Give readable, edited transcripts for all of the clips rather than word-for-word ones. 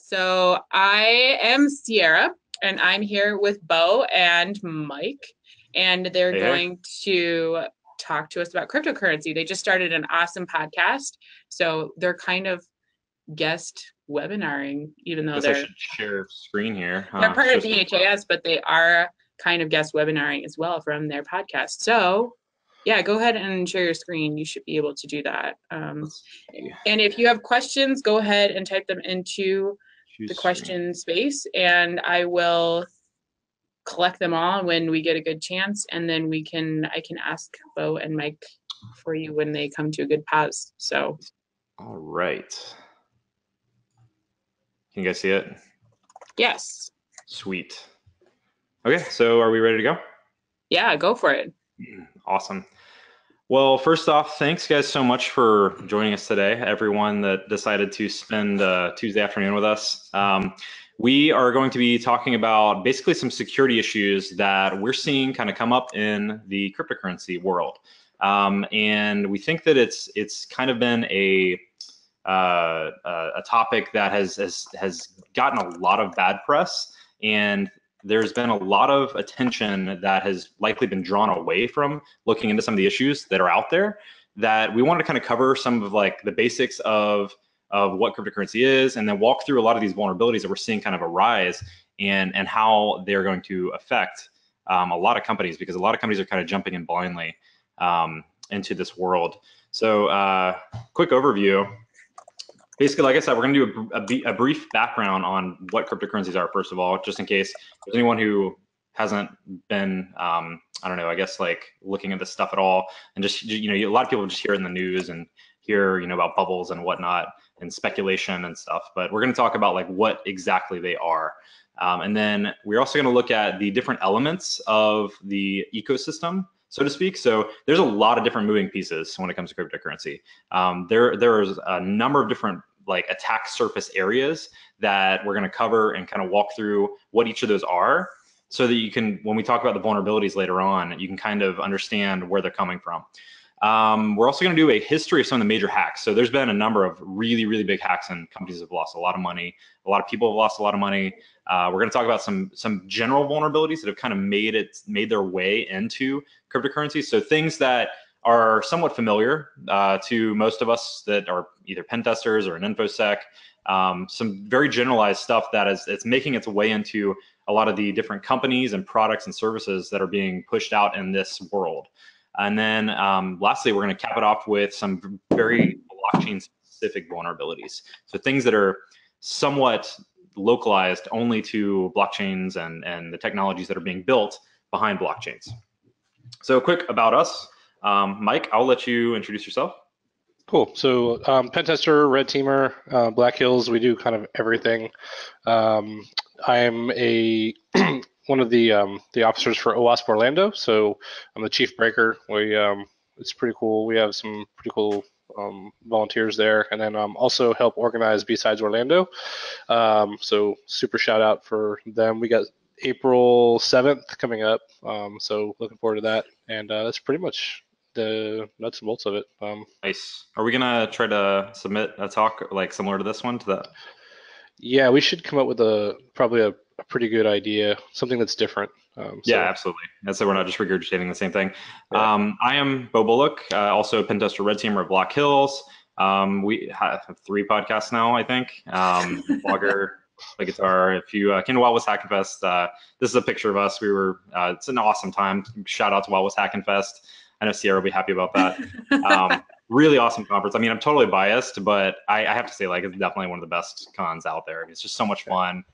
So I am Sierra, and I'm here with Beau and Mike, and they're Hey, hey. going to talk to us about cryptocurrency. They just started an awesome podcast, so they're kind of guest webinaring, even though Guess I they're should share screen here. they're part Show of screen. DHAS, but they are kind of guest webinaring as well from their podcast. So yeah, go ahead and share your screen. You should be able to do that. Let's see. And if you have questions, go ahead and type them into the Choose screen. question space, and I will collect them all when we get a good chance, and then I can ask Beau and Mike for you when they come to a good pause. So All right. Can you guys see it? yes. Sweet. Okay, so are we ready to go? Yeah, go for it. Awesome. Well, first off, thanks guys so much for joining us today, everyone that decided to spend Tuesday afternoon with us. We are going to be talking about basically some security issues that we're seeing kind of come up in the cryptocurrency world. And we think that it's kind of been a topic that has gotten a lot of bad press, and there's been a lot of attention that has likely been drawn away from looking into some of the issues that are out there, that we wanted to kind of cover some of like the basics of what cryptocurrency is, and then walk through a lot of these vulnerabilities that we're seeing kind of arise, and how they're going to affect a lot of companies, because a lot of companies are kind of jumping in blindly into this world. So quick overview. Basically, like I said, we're going to do a brief background on what cryptocurrencies are, first of all, just in case there's anyone who hasn't been, I don't know, I guess like looking at this stuff at all. And just, you know, a lot of people just hear it in the news and hear, you know, about bubbles and whatnot and speculation and stuff. But we're going to talk about like what exactly they are. And then we're also going to look at the different elements of the ecosystem, so to speak. So there's a lot of different moving pieces when it comes to cryptocurrency. There's a number of different like attack surface areas that we're going to cover and kind of walk through what each of those are, so that you can, when we talk about the vulnerabilities later on, you can kind of understand where they're coming from. We're also going to do a history of some of the major hacks. So there's been a number of really, really big hacks, and companies have lost a lot of money. A lot of people have lost a lot of money. We're going to talk about some general vulnerabilities that have kind of made their way into cryptocurrency. So things that are somewhat familiar to most of us that are either pen testers or an Infosec. Some very generalized stuff that it's making its way into a lot of the different companies and products and services that are being pushed out in this world. And then lastly, we're going to cap it off with some very blockchain specific vulnerabilities. So things that are somewhat localized only to blockchains and the technologies that are being built behind blockchains. So quick about us. Mike, I'll let you introduce yourself. Cool. So pen tester, red teamer, Black Hills, we do kind of everything. I'm one of the officers for OWASP Orlando, so I'm the chief breaker. It's pretty cool. We have some pretty cool volunteers there, and then also help organize B-Sides Orlando. So super shout out for them. We got April 7th coming up, so looking forward to that. And that's pretty much the nuts and bolts of it. Nice. Are we gonna try to submit a talk like similar to this one to that? Yeah, we should come up with probably a pretty good idea, something that's different. Yeah, absolutely. That's so we're not just regurgitating the same thing. Yeah. I am Beau Bullock, also a pen tester, red teamer at Black Hills. We have 3 podcasts now, I think. Blogger, play guitar. If you came to Wild West Hacking Fest, this is a picture of us. It's an awesome time. Shout out to Wild West Hacking Fest. I know Sierra will be happy about that. Really awesome conference. I mean, I'm totally biased, but I have to say, like, it's definitely one of the best cons out there. It's just so much fun.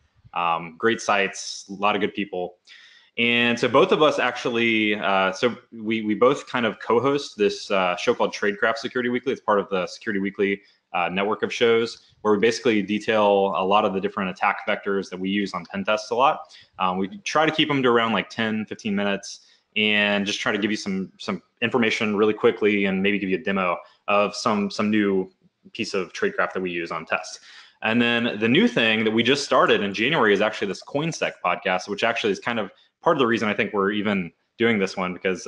Great sites, a lot of good people. And so both of us actually, so we both kind of co-host this show called Tradecraft Security Weekly. It's part of the Security Weekly network of shows, where we basically detail a lot of the different attack vectors that we use on pen tests a lot. We try to keep them to around like 10, 15 minutes, and just try to give you some information really quickly, and maybe give you a demo of some new piece of tradecraft that we use on tests. And then the new thing that we just started in January is actually this CoinSec podcast, which actually is kind of part of the reason I think we're even doing this one, because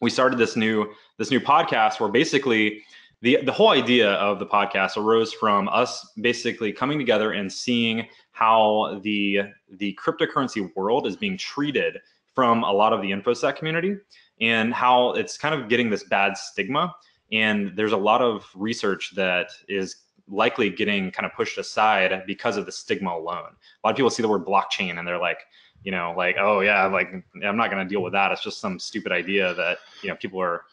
we started this new podcast where basically the whole idea of the podcast arose from us basically coming together and seeing how the cryptocurrency world is being treated from a lot of the InfoSec community, and how it's kind of getting this bad stigma. And there's a lot of research that is likely getting kind of pushed aside because of the stigma alone. A lot of people see the word blockchain and they're like, you know, like, oh yeah, like I'm not going to deal with that. It's just some stupid idea that, you know, people are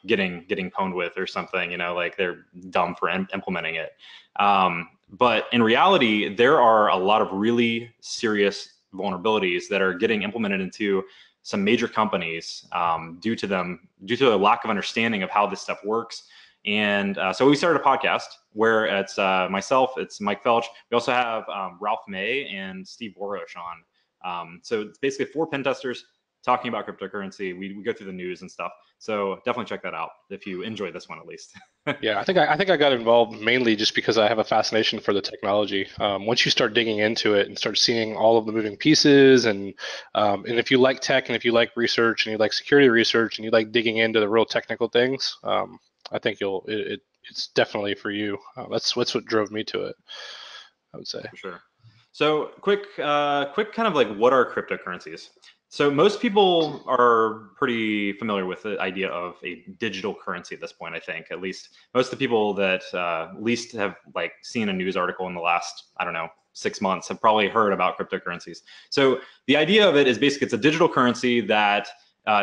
getting pwned with or something, you know, like they're dumb for implementing it. But in reality, there are a lot of really serious vulnerabilities that are getting implemented into some major companies due to a lack of understanding of how this stuff works. And so we started a podcast where it's myself, it's Mike Felch. We also have Ralph May and Steve Borush on. So it's basically 4 pen testers talking about cryptocurrency. We go through the news and stuff. So definitely check that out if you enjoy this one, at least. Yeah, I think I got involved mainly just because I have a fascination for the technology. Once you start digging into it and start seeing all of the moving pieces, and if you like tech and if you like research and you like security research and you like digging into the real technical things, I think it's definitely for you. That's what drove me to it, I would say. For sure. So quick kind of like, what are cryptocurrencies? So most people are pretty familiar with the idea of a digital currency at this point, I think. At least most of the people that least have like seen a news article in the last, I don't know, 6 months have probably heard about cryptocurrencies. So the idea of it is basically it's a digital currency that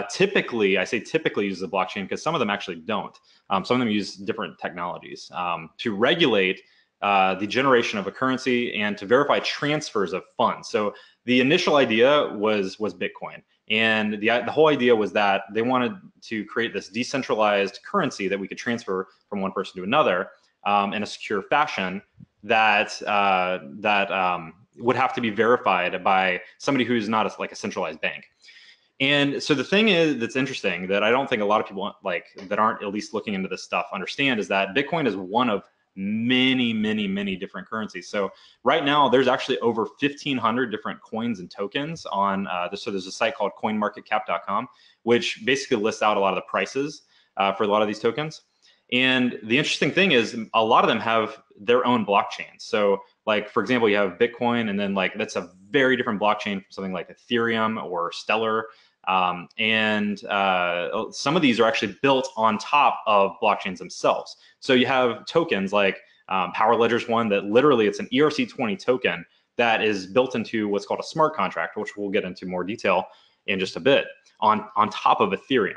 typically, I say typically, uses a blockchain because some of them actually don't. Some of them use different technologies to regulate the generation of a currency and to verify transfers of funds. So the initial idea was Bitcoin, and the whole idea was that they wanted to create this decentralized currency that we could transfer from one person to another in a secure fashion that would have to be verified by somebody who's not like a centralized bank. And so the thing is that's interesting that I don't think a lot of people like that aren't at least looking into this stuff understand is that Bitcoin is one of many different currencies. So right now there's actually over 1,500 different coins and tokens on so there's a site called coinmarketcap.com, which basically lists out a lot of the prices for a lot of these tokens. And the interesting thing is a lot of them have their own blockchain. So like, for example, you have Bitcoin, and then like that's a very different blockchain from something like Ethereum or Stellar. Some of these are actually built on top of blockchains themselves. So you have tokens like Power Ledger's one that literally it's an ERC20 token that is built into what's called a smart contract, which we'll get into more detail in just a bit, on top of Ethereum.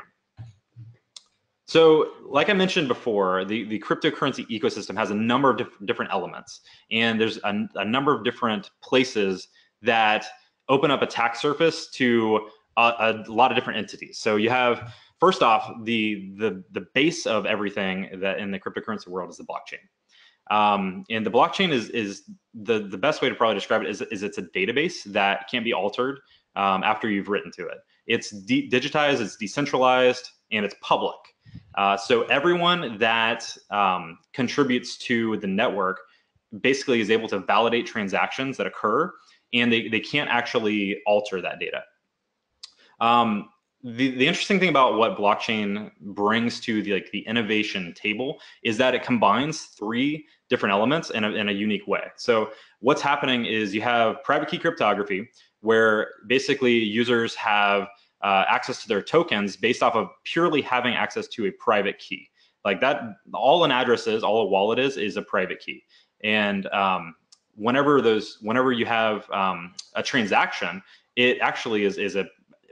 So like I mentioned before, the cryptocurrency ecosystem has a number of different elements, and there's a number of different places that open up attack surface to a lot of different entities. So you have, first off, the base of everything that in the cryptocurrency world is the blockchain. And the blockchain is the best way to probably describe it is it's a database that can't be altered after you've written to it. It's digitized, it's decentralized, and it's public. So everyone that contributes to the network basically is able to validate transactions that occur, and they can't actually alter that data. The interesting thing about what blockchain brings to the innovation table is that it combines 3 different elements in a unique way. So what's happening is you have private key cryptography, where basically users have access to their tokens based off of purely having access to a private key. Like that, all an address is, all a wallet is a private key. And whenever you have a transaction, it actually is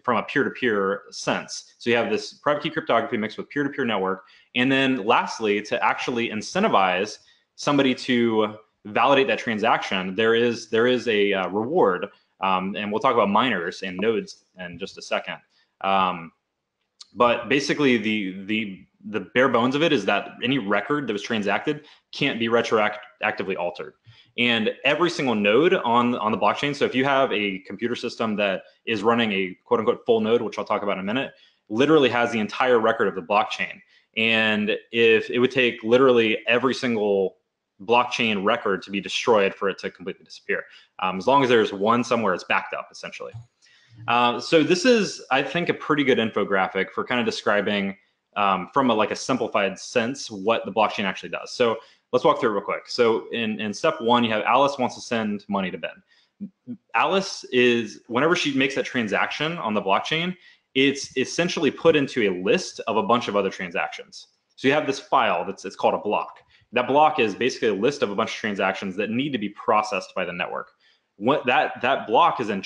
from a peer-to-peer sense. So you have this private key cryptography mixed with peer-to-peer network. And then lastly, to actually incentivize somebody to validate that transaction, there is a reward. And we'll talk about miners and nodes in just a second. But basically the bare bones of it is that any record that was transacted can't be retroactively altered. And every single node on the blockchain, so if you have a computer system that is running a quote unquote full node, which I'll talk about in a minute, literally has the entire record of the blockchain. And if it would take literally every single blockchain record to be destroyed for it to completely disappear, as long as there's one somewhere, it's backed up essentially. So this is, I think, a pretty good infographic for kind of describing from like a simplified sense what the blockchain actually does. So let's walk through it real quick. So in step one, you have Alice wants to send money to Ben. Alice is, whenever she makes that transaction on the blockchain, it's essentially put into a list of a bunch of other transactions. So you have this file it's called a block. That block is basically a list of a bunch of transactions that need to be processed by the network. What that block is then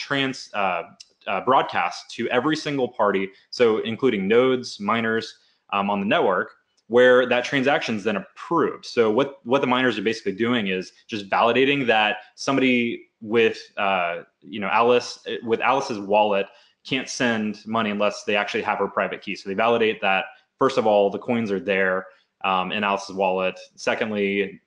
broadcast to every single party, so including nodes, miners on the network, where that transaction is then approved. So what the miners are basically doing is just validating that somebody with Alice's wallet can't send money unless they actually have her private key. So they validate that, first of all, the coins are there in Alice's wallet. Secondly,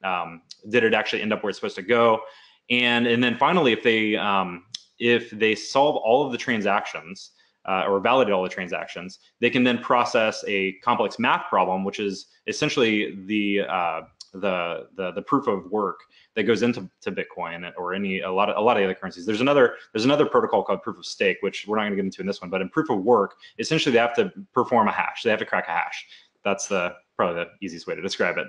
did it actually end up where it's supposed to go? And then finally, if they solve all of the transactions or validate all the transactions, they can then process a complex math problem, which is essentially the proof of work that goes into Bitcoin or a lot of other currencies. There's another protocol called proof of stake, which we're not going to get into in this one. But in proof of work, essentially they have to perform a hash. They have to crack a hash. That's probably the easiest way to describe it.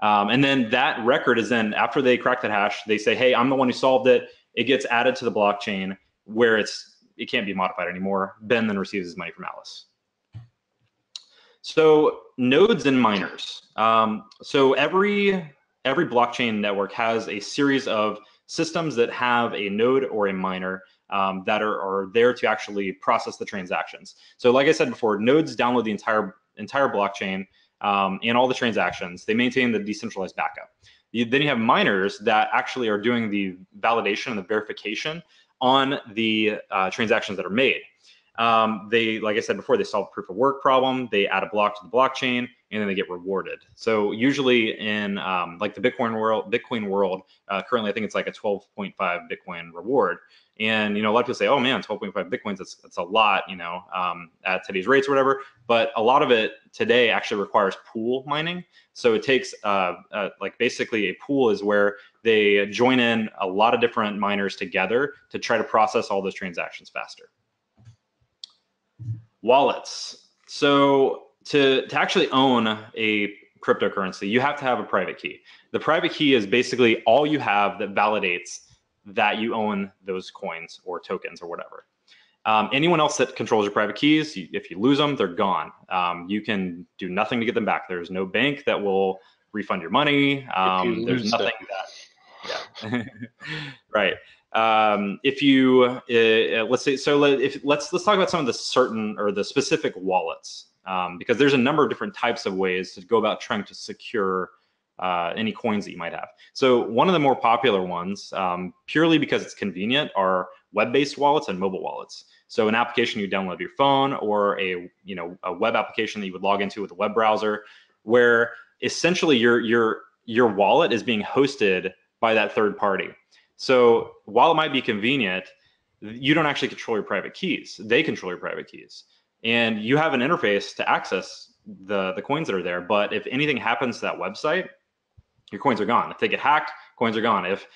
And then that record is then, after they crack that hash, they say, hey, I'm the one who solved it. It gets added to the blockchain where it can't be modified anymore. Ben then receives his money from Alice. So nodes and miners. So every blockchain network has a series of systems that have a node or a miner that are there to actually process the transactions. So like I said before, nodes download the entire blockchain and all the transactions. They maintain the decentralized backup. Then you have miners that actually are doing the validation and the verification on the transactions that are made. They, like I said before, they solve a proof of work problem, they add a block to the blockchain, and then they get rewarded. So usually in like the Bitcoin world, currently I think it's like a 12.5 Bitcoin reward. And, a lot of people say, oh man, 12.5 Bitcoins, that's a lot, at today's rates or whatever. But a lot of it today actually requires pool mining. So it takes like basically a pool is where they join in a lot of different miners together to try to process all those transactions faster. Wallets. So to actually own a cryptocurrency, you have to have a private key. The private key is basically all you have that validates that you own those coins or tokens or whatever. Anyone else that controls your private keys, if you lose them, they're gone. You can do nothing to get them back. There's no bank that will refund your money. There's nothing that, right. If you let's talk about some of the certain or the specific wallets, because there's a number of different types of ways to go about trying to secure any coins that you might have. So one of the more popular ones, purely because it's convenient, are web-based wallets and mobile wallets. So an application you download your phone, or a web application that you would log into with a web browser, where essentially your wallet is being hosted by that third party. So while it might be convenient, you don't actually control your private keys. They control your private keys. And you have an interface to access the coins that are there. But if anything happens to that website, your coins are gone. If they get hacked, coins are gone. If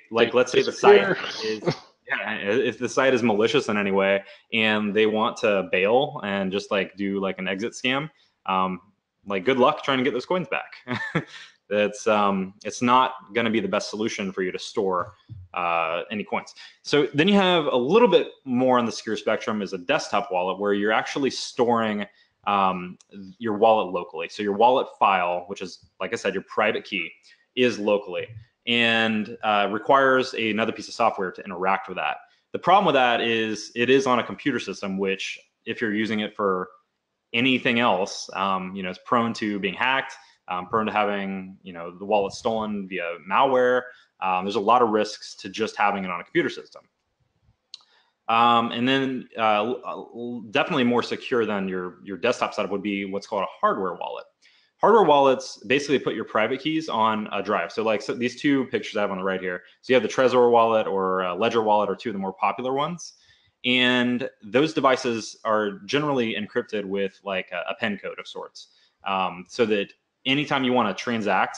let's say the site is, if the site is malicious in any way and they want to bail and just do an exit scam, good luck trying to get those coins back. It's not going to be the best solution for you to store any coins. So then you have a little bit more on the secure spectrum is a desktop wallet, where you're actually storing your wallet locally. So your wallet file, which is, like I said, your private key, is locally, and requires another piece of software to interact with that. The problem with that is it is on a computer system, which if you're using it for anything else, it's prone to being hacked, prone to having the wallet stolen via malware. There's a lot of risks to just having it on a computer system. And then definitely more secure than your desktop setup would be what's called a hardware wallet. Hardware wallets basically put your private keys on a drive. So these two pictures I have on the right here. So you have the Trezor wallet or Ledger wallet, are two of the more popular ones. And those devices are generally encrypted with a PIN code of sorts, so that anytime you want to transact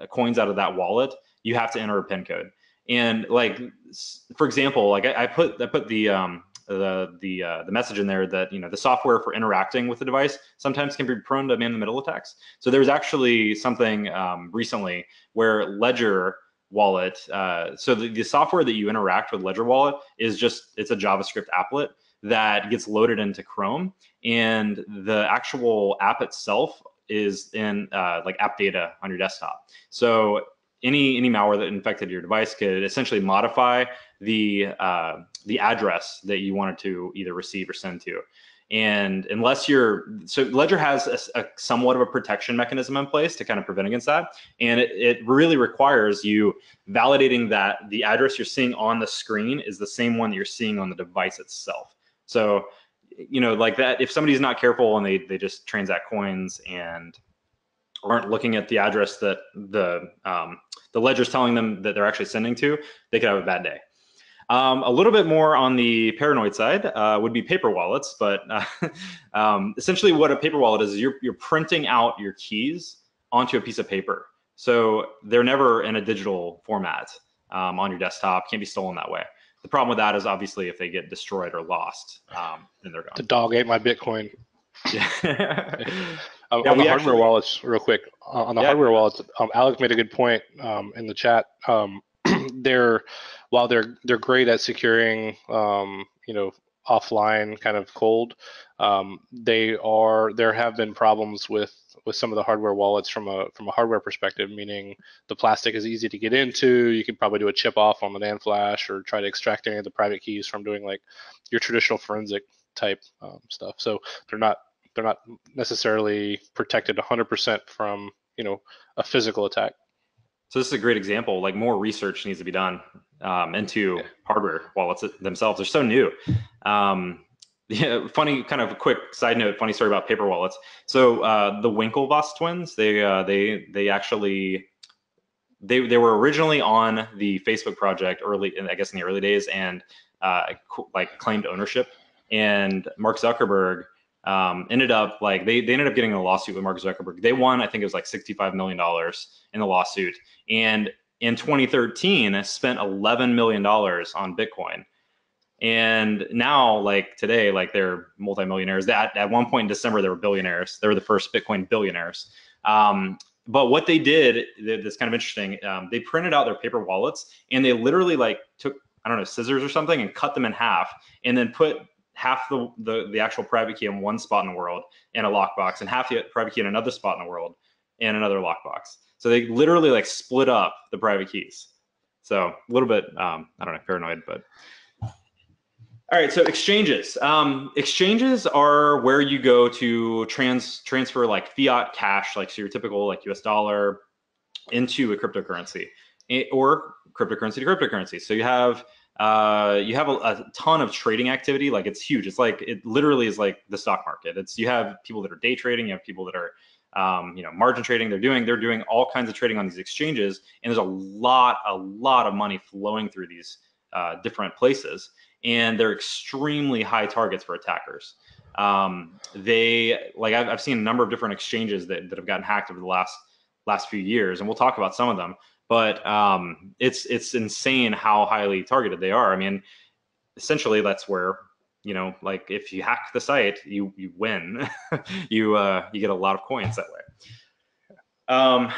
coins out of that wallet, you have to enter a PIN code. And for example, I put the the message in there that the software for interacting with the device sometimes can be prone to man-in-the-middle attacks. So there was actually something recently where Ledger Wallet, so the software that you interact with Ledger Wallet is it's a JavaScript applet that gets loaded into Chrome, and the actual app itself is in like app data on your desktop. So any malware that infected your device could essentially modify the address that you wanted to either receive or send to. And unless so Ledger has a somewhat of a protection mechanism in place to kind of prevent against that. And it really requires you validating that the address you're seeing on the screen is the same one that you're seeing on the device itself. So, like that, if somebody's not careful and they just transact coins and aren't looking at the address that the ledger's telling them that they're actually sending to, they could have a bad day. A little bit more on the paranoid side would be paper wallets, but essentially what a paper wallet is you're printing out your keys onto a piece of paper. So they're never in a digital format on your desktop, can't be stolen that way. The problem with that is obviously if they get destroyed or lost, then they're gone. The dog ate my Bitcoin. Yeah. On the hardware wallets, real quick, on the hardware wallets, Alex made a good point in the chat. While they're great at securing, offline kind of cold, there have been problems with some of the hardware wallets from a hardware perspective, meaning the plastic is easy to get into. You can probably do a chip off on the NAND flash or try to extract any of the private keys from doing like your traditional forensic type stuff. So they're not necessarily protected 100% from a physical attack. So this is a great example. Like more research needs to be done into hardware wallets themselves. They're so new. Funny kind of a quick side note. Funny story about paper wallets. So the Winklevoss twins, they actually they were originally on the Facebook project I guess in the early days, and like claimed ownership. And Mark Zuckerberg ended up they ended up getting a lawsuit with Mark Zuckerberg. They won, I think it was like $65 million in the lawsuit. And in 2013, spent $11 million on Bitcoin. And now, like today, like they're multimillionaires. At one point in December, they were billionaires. They were the first Bitcoin billionaires. But what they did that's kind of interesting. They printed out their paper wallets, and they literally took, I don't know, scissors or something, and cut them in half, and then put half the actual private key in one spot in the world in a lockbox, and half the private key in another spot in the world in another lockbox. So they literally split up the private keys. So a little bit, I don't know, paranoid, but. All right, so exchanges. Exchanges are where you go to transfer fiat cash, so your typical US dollar, into a cryptocurrency, or cryptocurrency to cryptocurrency. So you have a ton of trading activity. It's huge. It literally is like the stock market. You have people that are day trading. You have people that are margin trading. They're doing all kinds of trading on these exchanges, and there's a lot of money flowing through these different places. And they're extremely high targets for attackers. I've seen a number of different exchanges that have gotten hacked over the last few years, and we'll talk about some of them. But it's insane how highly targeted they are. I mean, essentially that's where if you hack the site, you win. you get a lot of coins that way.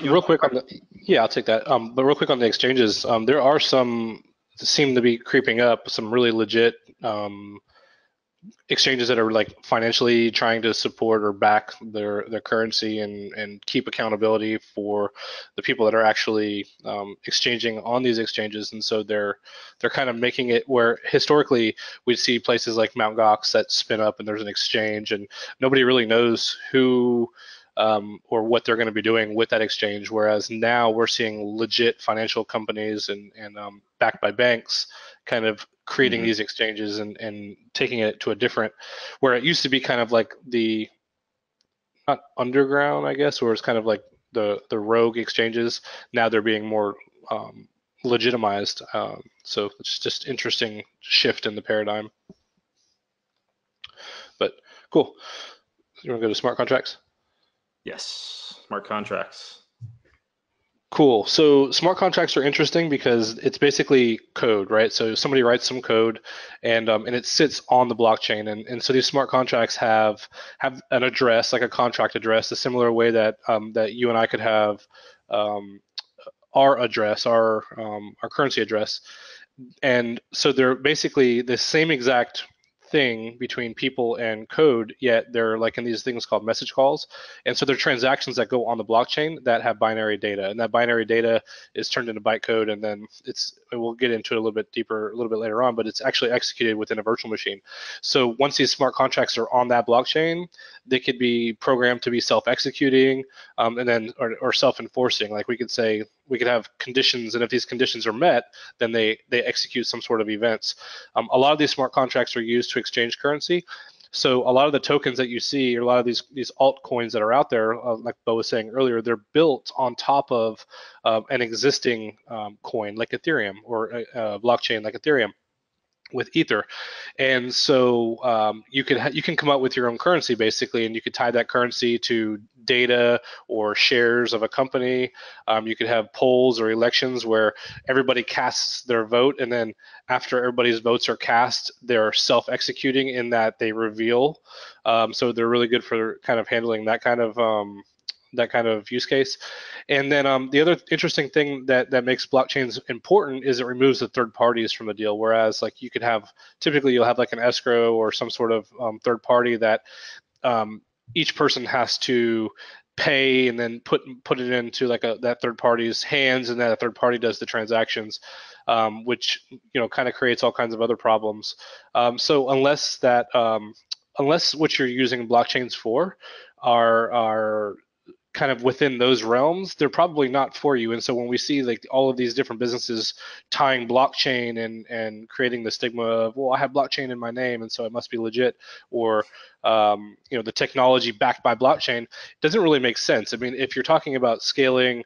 Real quick on I'll take that. But real quick on the exchanges, there are some seem to be creeping up, some really legit exchanges that are financially trying to support or back their currency and keep accountability for the people that are actually exchanging on these exchanges. And so they're kind of making it where historically we'd see places like Mao Gox that spin up and there's an exchange and nobody really knows who or what they're going to be doing with that exchange. Whereas now we're seeing legit financial companies and backed by banks kind of creating these exchanges and taking it to a different, where it used to be kind of like the, not underground, I guess, or it's kind of like the rogue exchanges. Now they're being more legitimized. So it's just interesting shift in the paradigm. But cool. You want to go to smart contracts? Yes, smart contracts. Cool. So smart contracts are interesting because it's basically code, right? So somebody writes some code, and it sits on the blockchain, and so these smart contracts have an address, like a contract address, a similar way that that you and I could have our address, our currency address, and so they're basically the same exact thing between people and code, yet they're like in these things called message calls. And so they're transactions that go on the blockchain that have binary data, and that binary data is turned into bytecode, and then we'll get into it a little bit deeper a little bit later on, but it's actually executed within a virtual machine. So once these smart contracts are on that blockchain, they could be programmed to be self-executing, and then or self-enforcing. Like we could have conditions, and if these conditions are met, then they execute some sort of events. A lot of these smart contracts are used to exchange currency. So a lot of the tokens that you see, or a lot of these altcoins that are out there, like Beau was saying earlier, they're built on top of an existing coin like Ethereum, or a blockchain like Ethereum with Ether. And so you can come up with your own currency basically, and you could tie that currency to data or shares of a company. You could have polls or elections where everybody casts their vote, and then after everybody's votes are cast, they're self-executing in that they reveal. So they're really good for kind of handling that kind of use case. And then the other interesting thing that makes blockchains important is it removes the third parties from the deal. Whereas like typically you'll have like an escrow or some sort of third party that each person has to pay and then put it into like that third party's hands, and that third party does the transactions, which kind of creates all kinds of other problems. So unless what you're using blockchains for are kind of within those realms, they're probably not for you. And so when we see like all of these different businesses tying blockchain and creating the stigma of, well, I have blockchain in my name, and so it must be legit, or the technology backed by blockchain, it doesn't really make sense. I mean, if you're talking about scaling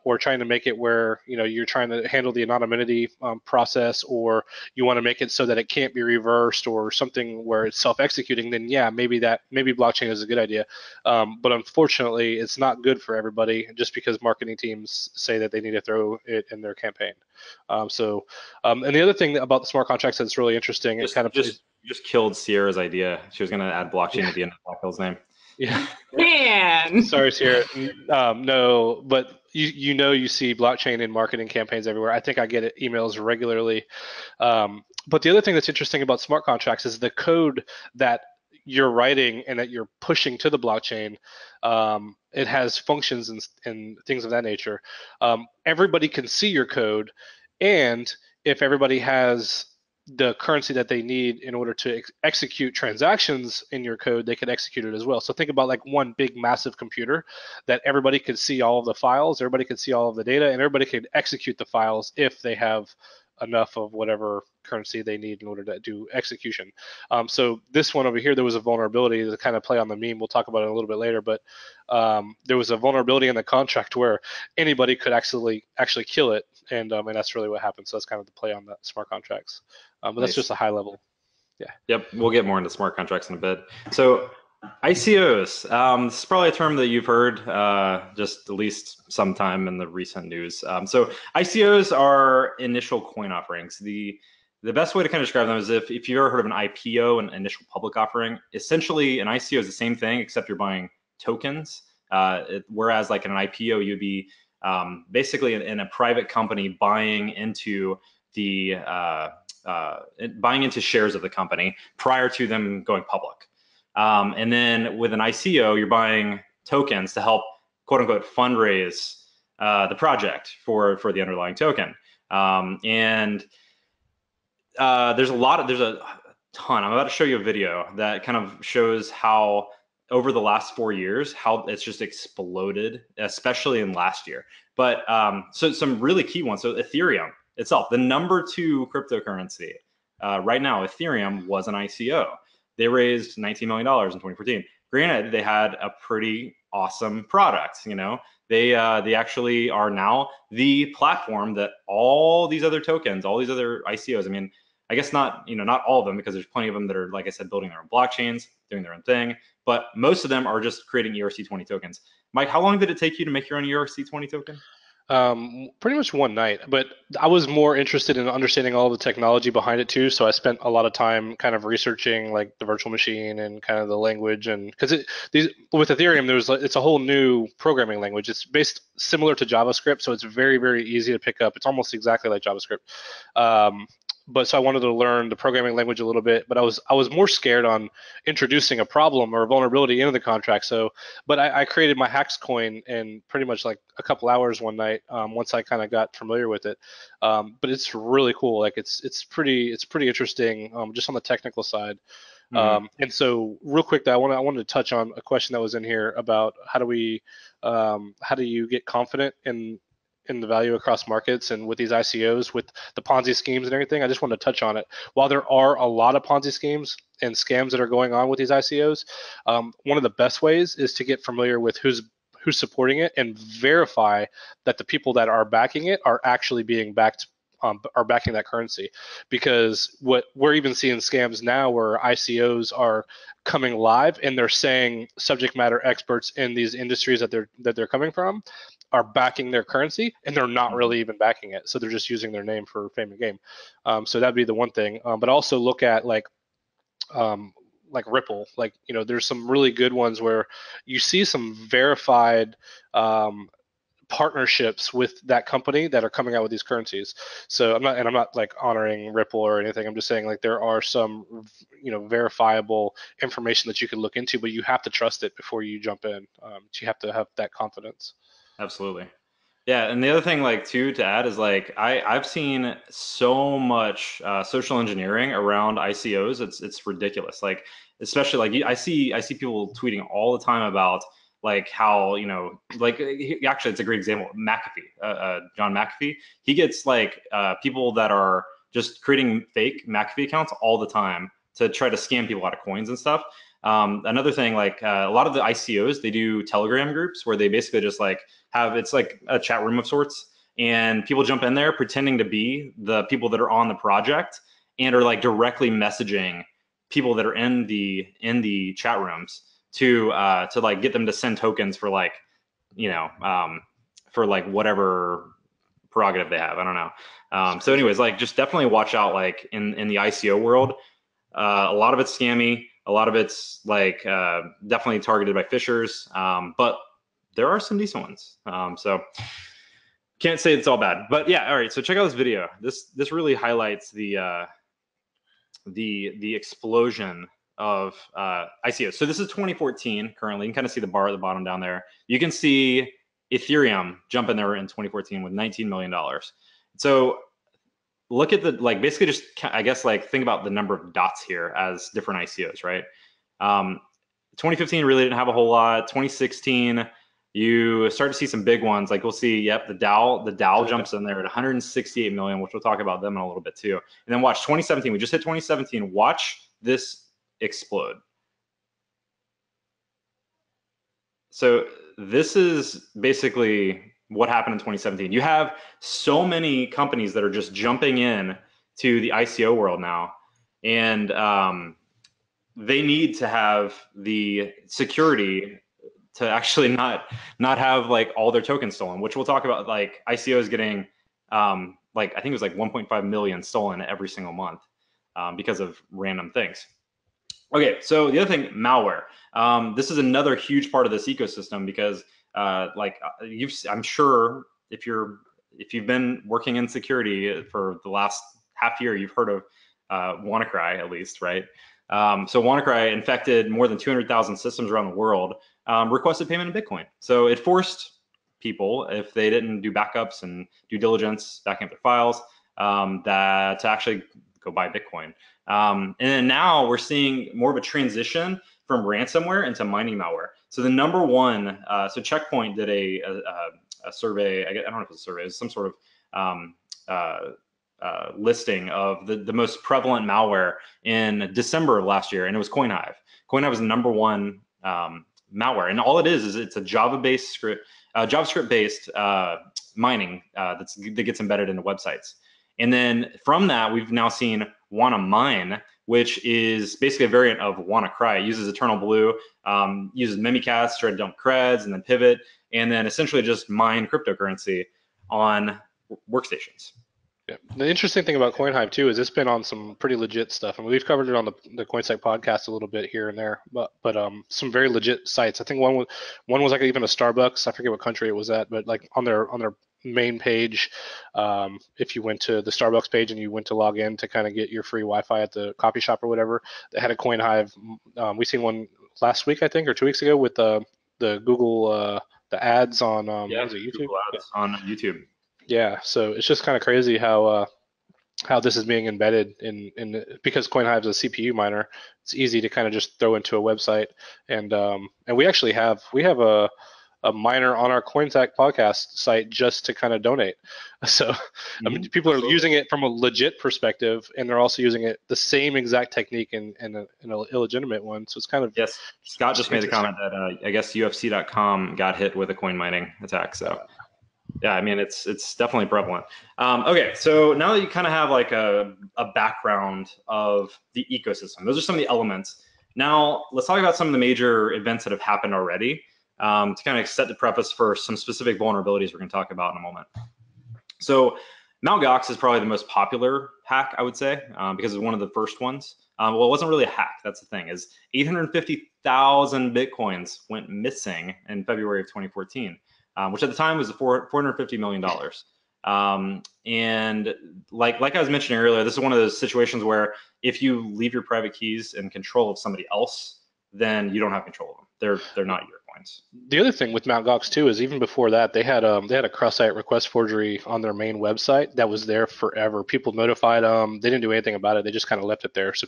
or trying to make it where you're trying to handle the anonymity process, or you want to make it so that it can't be reversed, or something where it's self-executing, then yeah, maybe blockchain is a good idea. But unfortunately, it's not good for everybody, just because marketing teams say that they need to throw it in their campaign. And the other thing about the smart contracts that's really interesting, just killed Sierra's idea. She was going to add blockchain at the end of Blackhill's name. Yeah. Man. Sorry, Sierra. No, but you see blockchain in marketing campaigns everywhere. I think I get emails regularly. But the other thing that's interesting about smart contracts is the code that you're writing and that you're pushing to the blockchain. It has functions and things of that nature. Everybody can see your code, and if everybody has the currency that they need in order to execute transactions in your code, they can execute it as well. So think about like one big massive computer that everybody could see all of the files, everybody could see all of the data, and everybody could execute the files if they have enough of whatever currency they need in order to do execution. So this one over here, there was a vulnerability to kind of play on the meme. We'll talk about it a little bit later, but there was a vulnerability in the contract where anybody could actually kill it, and that's really what happened. So that's kind of the play on the smart contracts. But Nice. That's just a high level. Yeah. Yep, we'll get more into smart contracts in a bit. So ICOs, this is probably a term that you've heard just at least sometime in the recent news. So ICOs are initial coin offerings. The best way to kind of describe them is if you've ever heard of an IPO, an initial public offering, essentially an ICO is the same thing, except you're buying tokens. Whereas like in an IPO, you'd be basically in a private company buying into shares of the company prior to them going public. And then with an ICO, you're buying tokens to help, quote unquote, fundraise the project for the underlying token. And there's a ton. I'm about to show you a video that kind of shows how over the last 4 years, how it's just exploded, especially in last year. But so some really key ones. So Ethereum itself, the number 2 cryptocurrency right now, Ethereum was an ICO. They raised $19 million in 2014. Granted, they had a pretty awesome product. They actually are now the platform that all these other tokens, all these other ICOs. I mean, I guess not all of them, because there's plenty of them that are, like I said, building their own blockchains, doing their own thing. But most of them are just creating ERC20 tokens. Mike, how long did it take you to make your own ERC20 token? Pretty much one night, but I was more interested in understanding all the technology behind it too. So I spent a lot of time kind of researching like the virtual machine and kind of the language, and because with Ethereum, it's a whole new programming language. It's based similar to JavaScript, so it's very, very easy to pick up. It's almost exactly like JavaScript. But so I wanted to learn the programming language a little bit, but I was more scared on introducing a problem or a vulnerability into the contract. So, but I created my hacks coin in pretty much like a couple hours one night once I kind of got familiar with it. But it's really cool. Like it's pretty interesting just on the technical side. And so real quick, I wanted to touch on a question that was in here about how do you get confident in the value across markets and with these ICOs, with the Ponzi schemes and everything. I just want to touch on it. While there are a lot of Ponzi schemes and scams that are going on with these ICOs, one of the best ways is to get familiar with who's supporting it and verify that the people that are backing it are actually being backed, are backing that currency. Because what we're even seeing scams now where ICOs are coming live and they're saying subject matter experts in these industries that they're coming from are backing their currency, and they're not really even backing it. So they're just using their name for fame and game. So that'd be the one thing. But also look at like Ripple. Like, there's some really good ones where you see some verified partnerships with that company that are coming out with these currencies. So I'm not like honoring Ripple or anything. I'm just saying like there are some, verifiable information that you can look into, but you have to trust it before you jump in. You have to have that confidence. Absolutely. Yeah, and the other thing, like, too, to add is like I've seen so much social engineering around ICOs. It's ridiculous. Like, especially like I see people tweeting all the time about like how like actually it's a great example. McAfee, John McAfee, he gets like people that are just creating fake McAfee accounts all the time to try to scam people out of coins and stuff. Another thing, like a lot of the ICOs, they do Telegram groups where they basically just like it's like a chat room of sorts, and people jump in there pretending to be the people that are on the project and are like directly messaging people that are in the chat rooms to like get them to send tokens for like for like whatever prerogative they have. I don't know. So anyways, like just definitely watch out like in the ICO world. A lot of it's scammy. A lot of it's like definitely targeted by phishers, but there are some decent ones. So can't say it's all bad, but yeah. All right. So check out this video. This really highlights the explosion of ICOs. So this is 2014 currently. You can kind of see the bar at the bottom down there. You can see Ethereum jump in there in 2014 with $19 million. So look at the, like, basically just, I guess, like, think about the number of dots here as different ICOs, right? 2015 really didn't have a whole lot. 2016, you start to see some big ones. Like we'll see, yep, the Dow jumps in there at 168 million, which we'll talk about them in a little bit too. And then watch 2017. We just hit 2017. Watch this explode. So this is basically what happened in 2017. You have so many companies that are just jumping in to the ICO world now, and they need to have the security to actually not have like all their tokens stolen, which we'll talk about. Like ICOs getting like I think it was like 1.5 million stolen every single month because of random things. Okay, so the other thing, malware. This is another huge part of this ecosystem because I'm sure if you've been working in security for the last half year, you've heard of WannaCry at least, right? So WannaCry infected more than 200,000 systems around the world, requested payment in Bitcoin. So it forced people, if they didn't do backups and due diligence, backing up their files, that to actually go buy Bitcoin. And then now we're seeing more of a transition from ransomware into mining malware. So the number one, so Checkpoint did a survey. I don't know if it's a survey, it's some sort of listing of the most prevalent malware in December of last year, and it was CoinHive. CoinHive was the number one malware, and all it is it's a Java-based script, JavaScript-based mining that gets embedded into websites. And then from that, we've now seen WannaMine, which is basically a variant of WannaCry. It uses Eternal Blue, uses Mimikatz to try to dump creds and then pivot, and then essentially just mine cryptocurrency. on workstations. Yeah. The interesting thing about CoinHive too is it's been on some pretty legit stuff, and we've covered it on the CoinSec podcast a little bit here and there. But some very legit sites. I think one was like even a Starbucks. I forget what country it was at, but like on their main page, if you went to the Starbucks page and you went to log in to kind of get your free Wi-Fi at the coffee shop or whatever, they had a CoinHive. We seen one last week, I think, or 2 weeks ago with the Google the ads on was it YouTube? Google ads on YouTube. Yeah, so it's just kind of crazy how this is being embedded in because CoinHive is a CPU miner. It's easy to kind of just throw into a website, and we actually have a miner on our CoinSec podcast site just to kind of donate. So I mean, people are using it from a legit perspective, and they're also using it the same exact technique in an illegitimate one. So it's kind of Scott just made the comment that I guess UFC.com got hit with a coin mining attack. So. Yeah, I mean, it's definitely prevalent. Okay, so now that you kind of have like a background of the ecosystem, those are some of the elements. Now, let's talk about some of the major events that have happened already to kind of set the preface for some specific vulnerabilities we're going to talk about in a moment. So Mao Gox is probably the most popular hack, I would say, because it's one of the first ones. Well, it wasn't really a hack. That's the thing, is 850,000 Bitcoins went missing in February of 2014. Which at the time was $450 million. And like I was mentioning earlier, this is one of those situations where if you leave your private keys in control of somebody else, then you don't have control of them. They're not your coins. The other thing with Mount Gox too is even before that, they had a cross-site request forgery on their main website that was there forever. People notified them. They didn't do anything about it. They just kind of left it there. So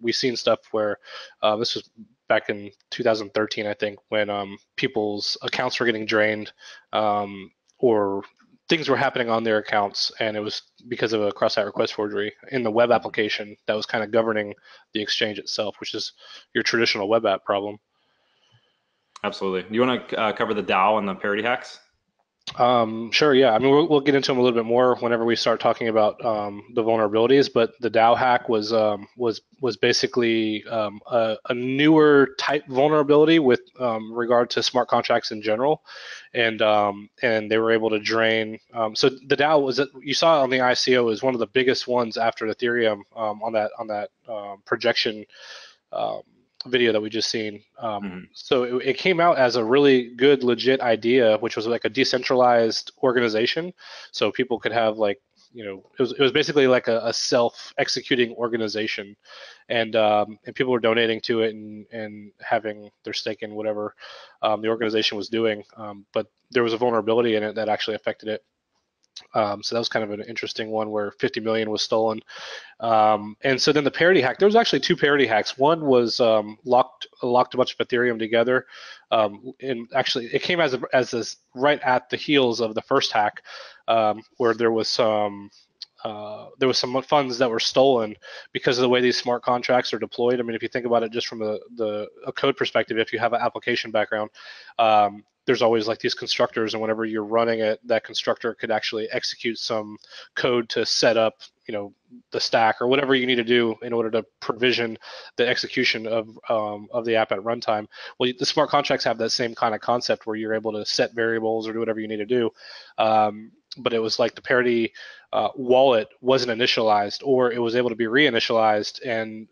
we've seen stuff where this was back in 2013, I think, when people's accounts were getting drained or things were happening on their accounts, and it was because of a cross-site request forgery in the web application that was kind of governing the exchange itself, which is your traditional web app problem. Absolutely. You want to cover the DAO and the parity hacks? Sure, yeah. I mean, we'll get into them a little bit more whenever we start talking about the vulnerabilities. But the DAO hack was basically a newer type vulnerability with regard to smart contracts in general, and they were able to drain. So the DAO you saw on the ICO is one of the biggest ones after Ethereum on that projection. Video that we just seen. So it came out as a really good, legit idea, which was like a decentralized organization. So people could have like, it was basically like a self-executing organization, and people were donating to it and having their stake in whatever the organization was doing. But there was a vulnerability in it that actually affected it. So that was kind of an interesting one where 50 million was stolen. And so then the parity hack, there was actually two parity hacks. One was locked a bunch of Ethereum together. And actually it came as this right at the heels of the first hack, where there was some funds that were stolen because of the way these smart contracts are deployed. I mean, if you think about it just from a code perspective, if you have an application background, there's always like these constructors, and whenever you're running it, that constructor could actually execute some code to set up, the stack or whatever you need to do in order to provision the execution of the app at runtime. Well, the smart contracts have that same kind of concept where you're able to set variables or do whatever you need to do. But it was like the Parity wallet wasn't initialized, or it was able to be reinitialized, and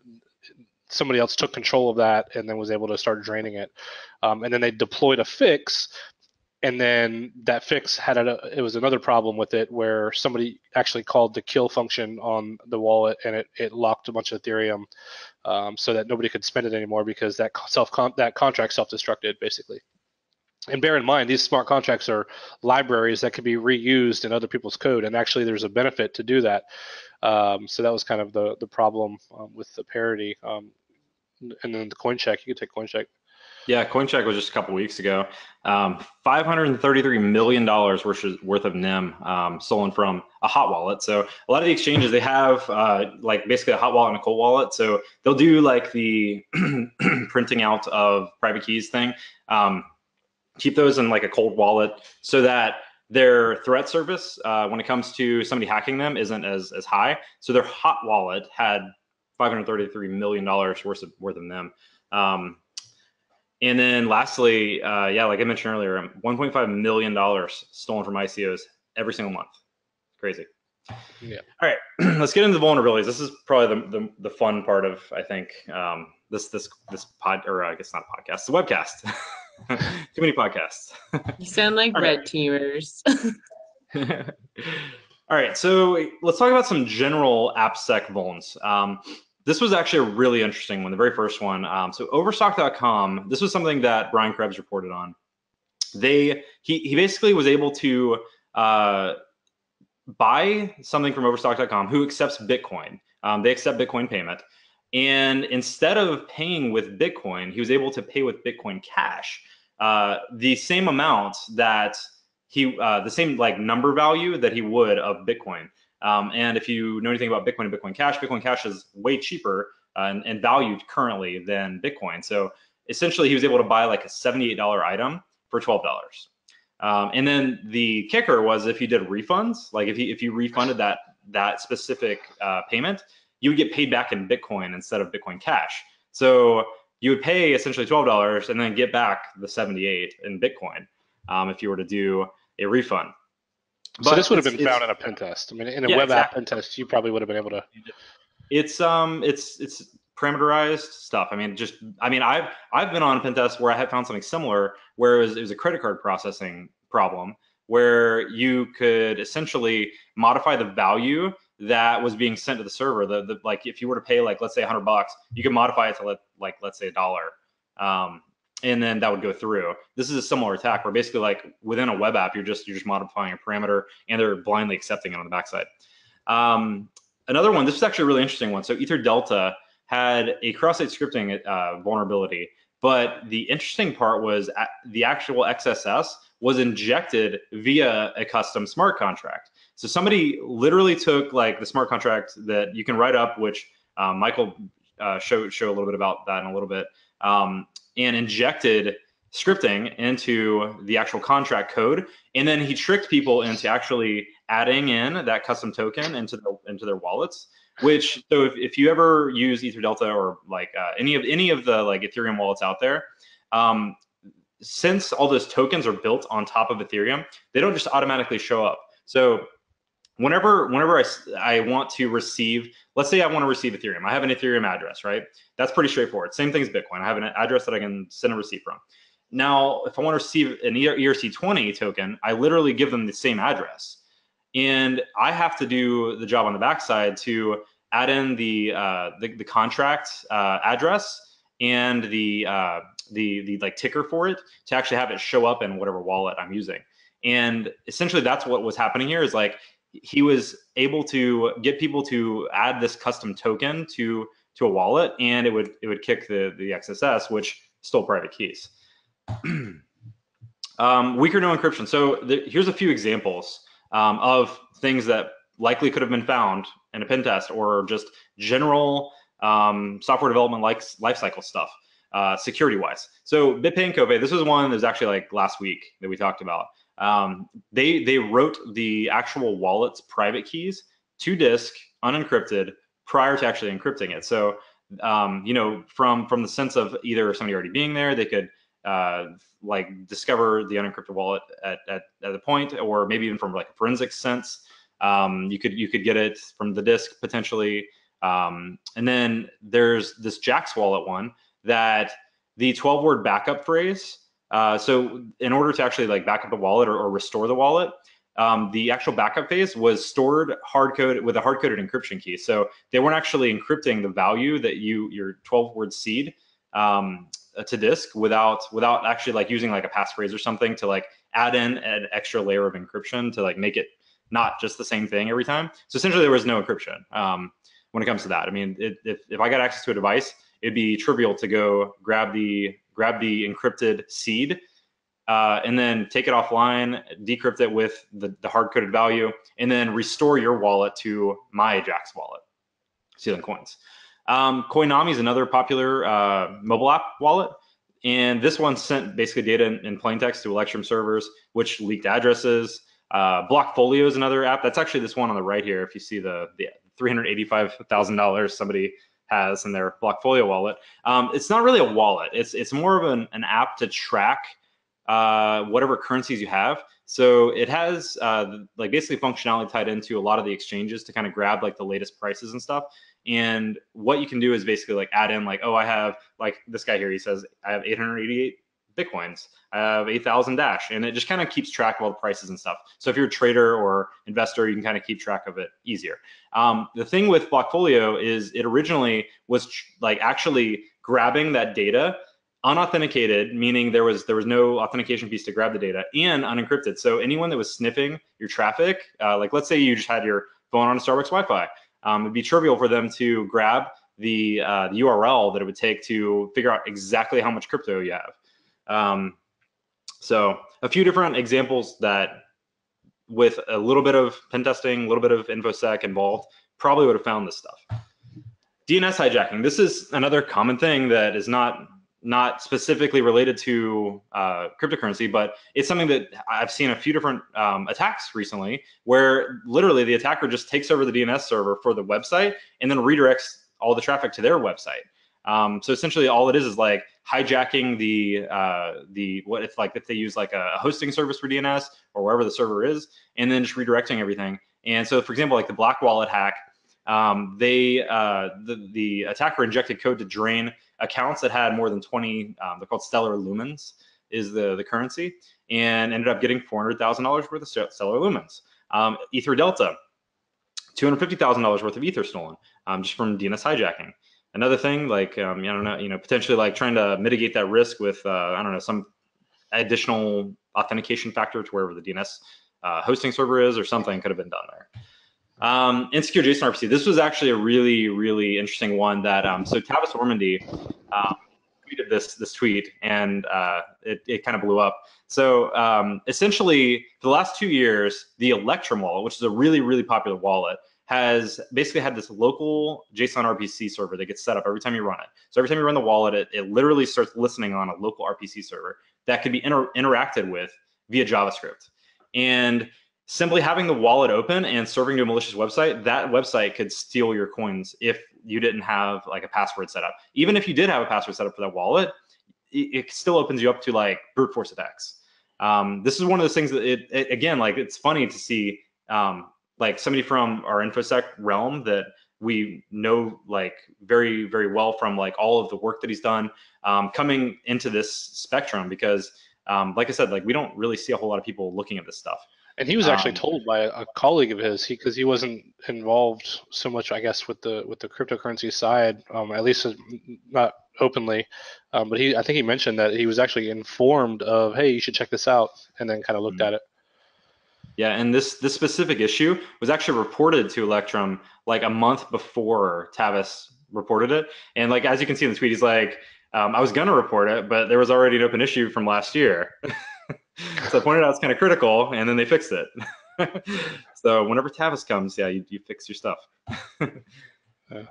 somebody else took control of that and then was able to start draining it. And then they deployed a fix, and then that fix had it was another problem with it where somebody actually called the kill function on the wallet, and it locked a bunch of Ethereum so that nobody could spend it anymore because that contract self-destructed basically. And bear in mind, these smart contracts are libraries that can be reused in other people's code, and actually there's a benefit to do that. So that was kind of the problem with the parity. And then the CoinCheck, you could take CoinCheck. Yeah, CoinCheck was just a couple weeks ago. $533 million worth of NIM stolen from a hot wallet. So a lot of the exchanges, they have like basically a hot wallet and a cold wallet. So they'll do like the printing out of private keys thing. Keep those in like a cold wallet so that their threat surface when it comes to somebody hacking them isn't as high. So their hot wallet had $533 million worth of them. And then lastly, like I mentioned earlier, $1.5 million stolen from ICOs every single month. Crazy. Yeah. All right, let's get into the vulnerabilities. This is probably the fun part of, I think, this pod, or I guess not a podcast, the webcast. Too many podcasts. You sound like red teamers. All right, so let's talk about some general AppSec vulns. This was actually a really interesting one, the very first one. So Overstock.com, this was something that Brian Krebs reported on. He basically was able to buy something from Overstock.com who accepts Bitcoin. They accept Bitcoin payment. And instead of paying with Bitcoin, he was able to pay with Bitcoin Cash. The same amount that the same like number value that he would of Bitcoin. And if you know anything about Bitcoin and Bitcoin Cash is way cheaper and valued currently than Bitcoin. So essentially he was able to buy like a $78 item for $12. And then the kicker was if you did refunds, like if you refunded that specific payment, you would get paid back in Bitcoin instead of Bitcoin Cash. So you would pay essentially $12 and then get back the 78 in Bitcoin if you were to do a refund. So this would have been found in a pen test. I mean, in a web app pen test, you probably would have been able to. It's parameterized stuff. I mean, I've been on a pen test where I had found something similar, where it was a credit card processing problem, where you could essentially modify the value that was being sent to the server. Like if you were to pay like let's say $100, you could modify it to let's say $1. And then that would go through. This is a similar attack where basically like within a web app, you're just modifying a parameter and they're blindly accepting it on the backside. Another one, this is actually a really interesting one. So EtherDelta had a cross-site scripting vulnerability, but the interesting part was the actual XSS was injected via a custom smart contract. So somebody literally took like the smart contract that you can write up, which Michael show a little bit about that in a little bit, and injected scripting into the actual contract code, and then he tricked people into actually adding in that custom token into their wallets. Which, so if you ever use EtherDelta or like any of the like Ethereum wallets out there, since all those tokens are built on top of Ethereum, they don't just automatically show up. So whenever I want to receive, let's say I want to receive Ethereum, I have an Ethereum address, right? That's pretty straightforward. Same thing as Bitcoin. I have an address that I can send a receipt from. Now, if I want to receive an ERC20 token, I literally give them the same address. And I have to do the job on the backside to add in the contract address and the like ticker for it to actually have it show up in whatever wallet I'm using. And essentially that's what was happening here is like he was able to get people to add this custom token to a wallet, and it would kick the XSS, which stole private keys. Weaker no encryption. So here's a few examples of things that likely could have been found in a pen test or just general software development lifecycle stuff, security-wise. So BitPay and Copay, this was one that was actually like last week that we talked about. They wrote the actual wallet's private keys to disk, unencrypted, prior to actually encrypting it. So, from the sense of either somebody already being there, they could like discover the unencrypted wallet at the point, or maybe even from like a forensic sense. You could get it from the disk potentially. And then there's this Jax wallet one that the 12-word backup phrase. So in order to actually like back up the wallet or restore the wallet, the actual backup phase was stored hard-coded with a hard-coded encryption key. So they weren't actually encrypting the value that your 12-word seed to disk without actually like using like a passphrase or something to like add in an extra layer of encryption to like make it not just the same thing every time. So essentially there was no encryption when it comes to that. I mean, if I got access to a device, it'd be trivial to go grab the encrypted seed and then take it offline, decrypt it with the hard-coded value, and then restore your wallet to my Jax wallet, stealing coins. Coinami is another popular mobile app wallet, and this one sent basically data in plain text to Electrum servers, which leaked addresses. Blockfolio is another app. That's actually this one on the right here. If you see the $385,000 somebody has in their Blockfolio wallet, it's not really a wallet. It's more of an app to track whatever currencies you have. So it has like basically functionality tied into a lot of the exchanges to kind of grab like the latest prices and stuff. And what you can do is basically like add in like, oh, I have like this guy here. He says I have 888 Bitcoins. I have 8,000 Dash, and it just kind of keeps track of all the prices and stuff. So if you're a trader or investor, you can kind of keep track of it easier. The thing with Blockfolio is it originally was like actually grabbing that data unauthenticated, meaning there was no authentication piece to grab the data, and unencrypted. So anyone that was sniffing your traffic, like let's say you just had your phone on a Starbucks Wi-Fi, it'd be trivial for them to grab the URL that it would take to figure out exactly how much crypto you have. So a few different examples that with a little bit of pen testing, a little bit of InfoSec involved, probably would have found this stuff. DNS hijacking. This is another common thing that is not specifically related to cryptocurrency, but it's something that I've seen a few different attacks recently where literally the attacker just takes over the DNS server for the website and then redirects all the traffic to their website. So essentially all it is like hijacking what it's like if they use like a hosting service for DNS or wherever the server is, and then just redirecting everything. And so for example, like the Black Wallet hack, the attacker injected code to drain accounts that had more than 20, they're called stellar lumens is the currency, and ended up getting $400,000 worth of stellar lumens. Ether Delta, $250,000 worth of ether stolen just from DNS hijacking. Another thing, like, I don't know, potentially like trying to mitigate that risk with, I don't know, some additional authentication factor to wherever the DNS hosting server is or something could have been done there. Insecure JSON RPC. This was actually a really, really interesting one that, so Tavis Ormandy tweeted this tweet, and it kind of blew up. So essentially, for the last 2 years, the Electrum wallet, which is a really, really popular wallet, has basically had this local JSON RPC server that gets set up every time you run it. So every time you run the wallet, it literally starts listening on a local RPC server that could be interacted with via JavaScript. And simply having the wallet open and serving to a malicious website, that website could steal your coins if you didn't have like a password set up. Even if you did have a password set up for that wallet, it still opens you up to like brute force attacks. This is one of those things that again, like it's funny to see like somebody from our InfoSec realm that we know like very, very well from like all of the work that he's done coming into this spectrum, because like I said, like we don't really see a whole lot of people looking at this stuff. And he was actually told by a colleague of his, because he wasn't involved so much, I guess, with the cryptocurrency side, at least not openly. But I think he mentioned that he was actually informed of, hey, you should check this out, and then kind of looked at it. Yeah, and this specific issue was actually reported to Electrum like a month before Tavis reported it. And like as you can see in the tweet, he's like, I was gonna report it, but there was already an open issue from last year. So I pointed out it's kind of critical, and then they fixed it. So whenever Tavis comes, yeah, you fix your stuff. All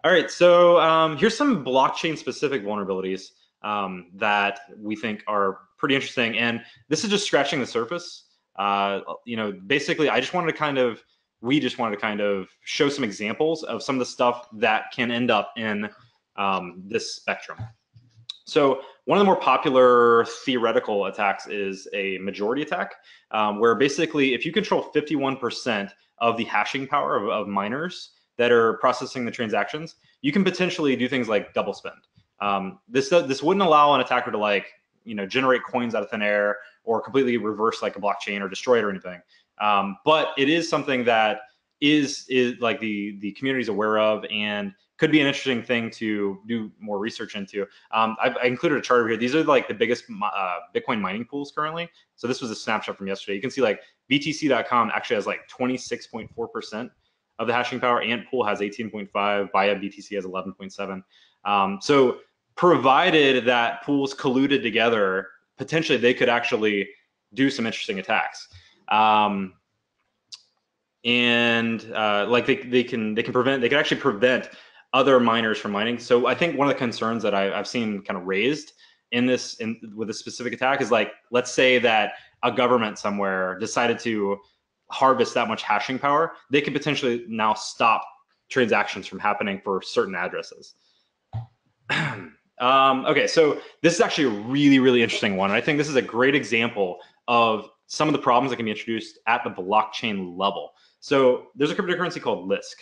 right, so here's some blockchain-specific vulnerabilities that we think are pretty interesting, and this is just scratching the surface. Basically, we just wanted to kind of show some examples of some of the stuff that can end up in this spectrum. So one of the more popular theoretical attacks is a majority attack, where basically if you control 51% of the hashing power of miners that are processing the transactions, you can potentially do things like double spend. This wouldn't allow an attacker to like, generate coins out of thin air or completely reverse like a blockchain or destroy it or anything. But it is something that is like the community is aware of and could be an interesting thing to do more research into. I included a chart over here. These are like the biggest Bitcoin mining pools currently. So this was a snapshot from yesterday. You can see like BTC.com actually has like 26.4% of the hashing power. Antpool has 18.5. Via BTC has 11.7. So provided that pools colluded together, potentially they could actually do some interesting attacks. Like they can actually prevent other miners from mining. So I think one of the concerns that I've seen kind of raised with this specific attack is like, let's say that a government somewhere decided to harvest that much hashing power, they could potentially now stop transactions from happening for certain addresses. Okay, so this is actually a really, really interesting one. And I think this is a great example of some of the problems that can be introduced at the blockchain level. So there's a cryptocurrency called Lisk.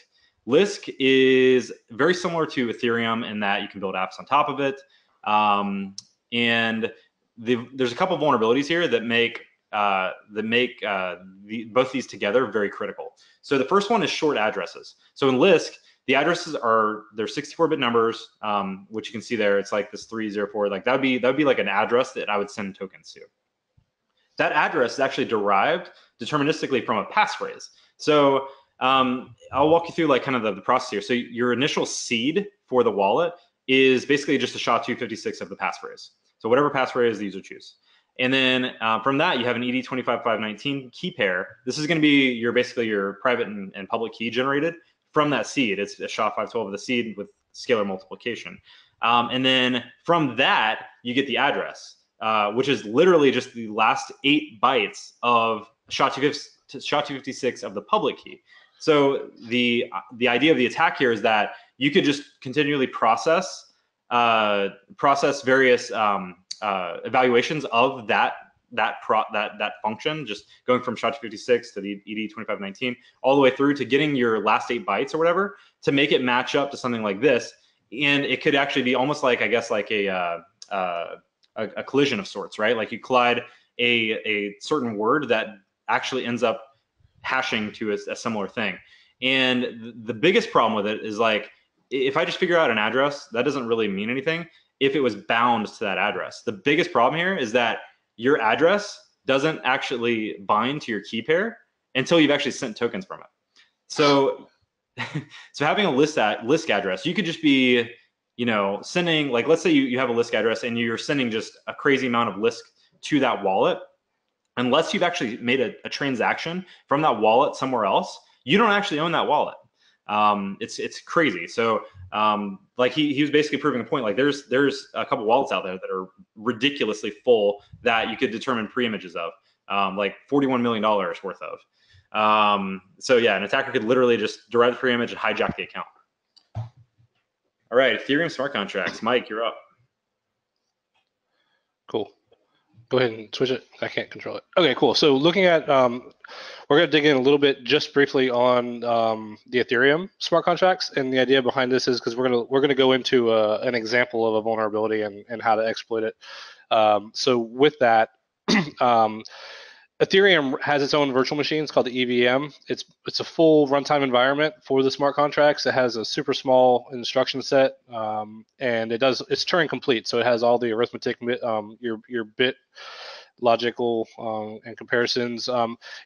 Lisk is very similar to Ethereum in that you can build apps on top of it. And there's a couple of vulnerabilities here that make both these together very critical. So the first one is short addresses. So in Lisk, the addresses they're 64-bit numbers, which you can see there. It's like this 304. Like that would be like an address that I would send tokens to. That address is actually derived deterministically from a passphrase. So I'll walk you through like kind of the process here. So your initial seed for the wallet is basically just a SHA-256 of the passphrase. So whatever passphrase the user chooses. And then from that, you have an ED25519 key pair. This is going to be basically your private and public key generated from that seed. It's a SHA-512 of the seed with scalar multiplication. And then from that, you get the address, which is literally just the last 8 bytes of SHA-256 of the public key. So the idea of the attack here is that you could just continually process various evaluations of that function, just going from SHA-256 to the ED25519 all the way through to getting your last 8 bytes or whatever to make it match up to something like this. And it could actually be almost like, I guess, like a collision of sorts, right? Like you collide a certain word that actually ends up hashing to a similar thing. And the biggest problem with it is like, if I just figure out an address, that doesn't really mean anything if it was bound to that address. The biggest problem here is that your address doesn't actually bind to your key pair until you've actually sent tokens from it. So, so having a Lisk address, you could just be, sending, like, let's say you have a Lisk address and you're sending just a crazy amount of Lisk to that wallet. Unless you've actually made a transaction from that wallet somewhere else, you don't actually own that wallet. It's crazy. So like he was basically proving a point. Like there's a couple wallets out there that are ridiculously full that you could determine pre-images of, like $41 million worth of. So yeah, an attacker could literally just derive the pre-image and hijack the account. All right, Ethereum smart contracts. Mike, you're up. Cool. Go ahead and switch it. I can't control it. Okay, cool. So looking at, we're going to dig in a little bit just briefly on the Ethereum smart contracts, and the idea behind this is because we're going to go into an example of a vulnerability and how to exploit it. So with that, Ethereum has its own virtual machine. It's called the EVM. It's a full runtime environment for the smart contracts. It has a super small instruction set, and it's Turing complete. So it has all the arithmetic, your bit logical and comparisons.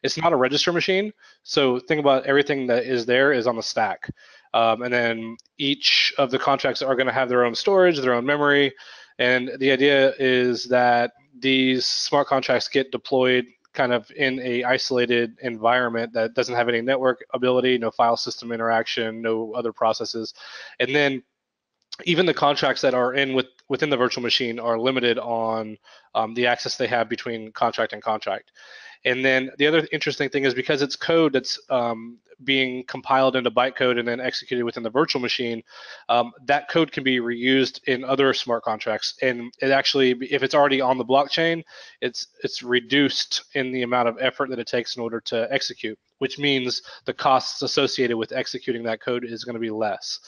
It's not a register machine. So think about everything that is there is on the stack, and then each of the contracts are going to have their own storage, their own memory, and the idea is that these smart contracts get deployed kind of in a isolated environment that doesn't have any network ability, no file system interaction, no other processes. And then even the contracts that are within the virtual machine are limited on the access they have between contract and contract. And then the other interesting thing is because it's code that's being compiled into bytecode and then executed within the virtual machine, that code can be reused in other smart contracts. And it actually, if it's already on the blockchain, it's reduced in the amount of effort that it takes in order to execute, which means the costs associated with executing that code is going to be less,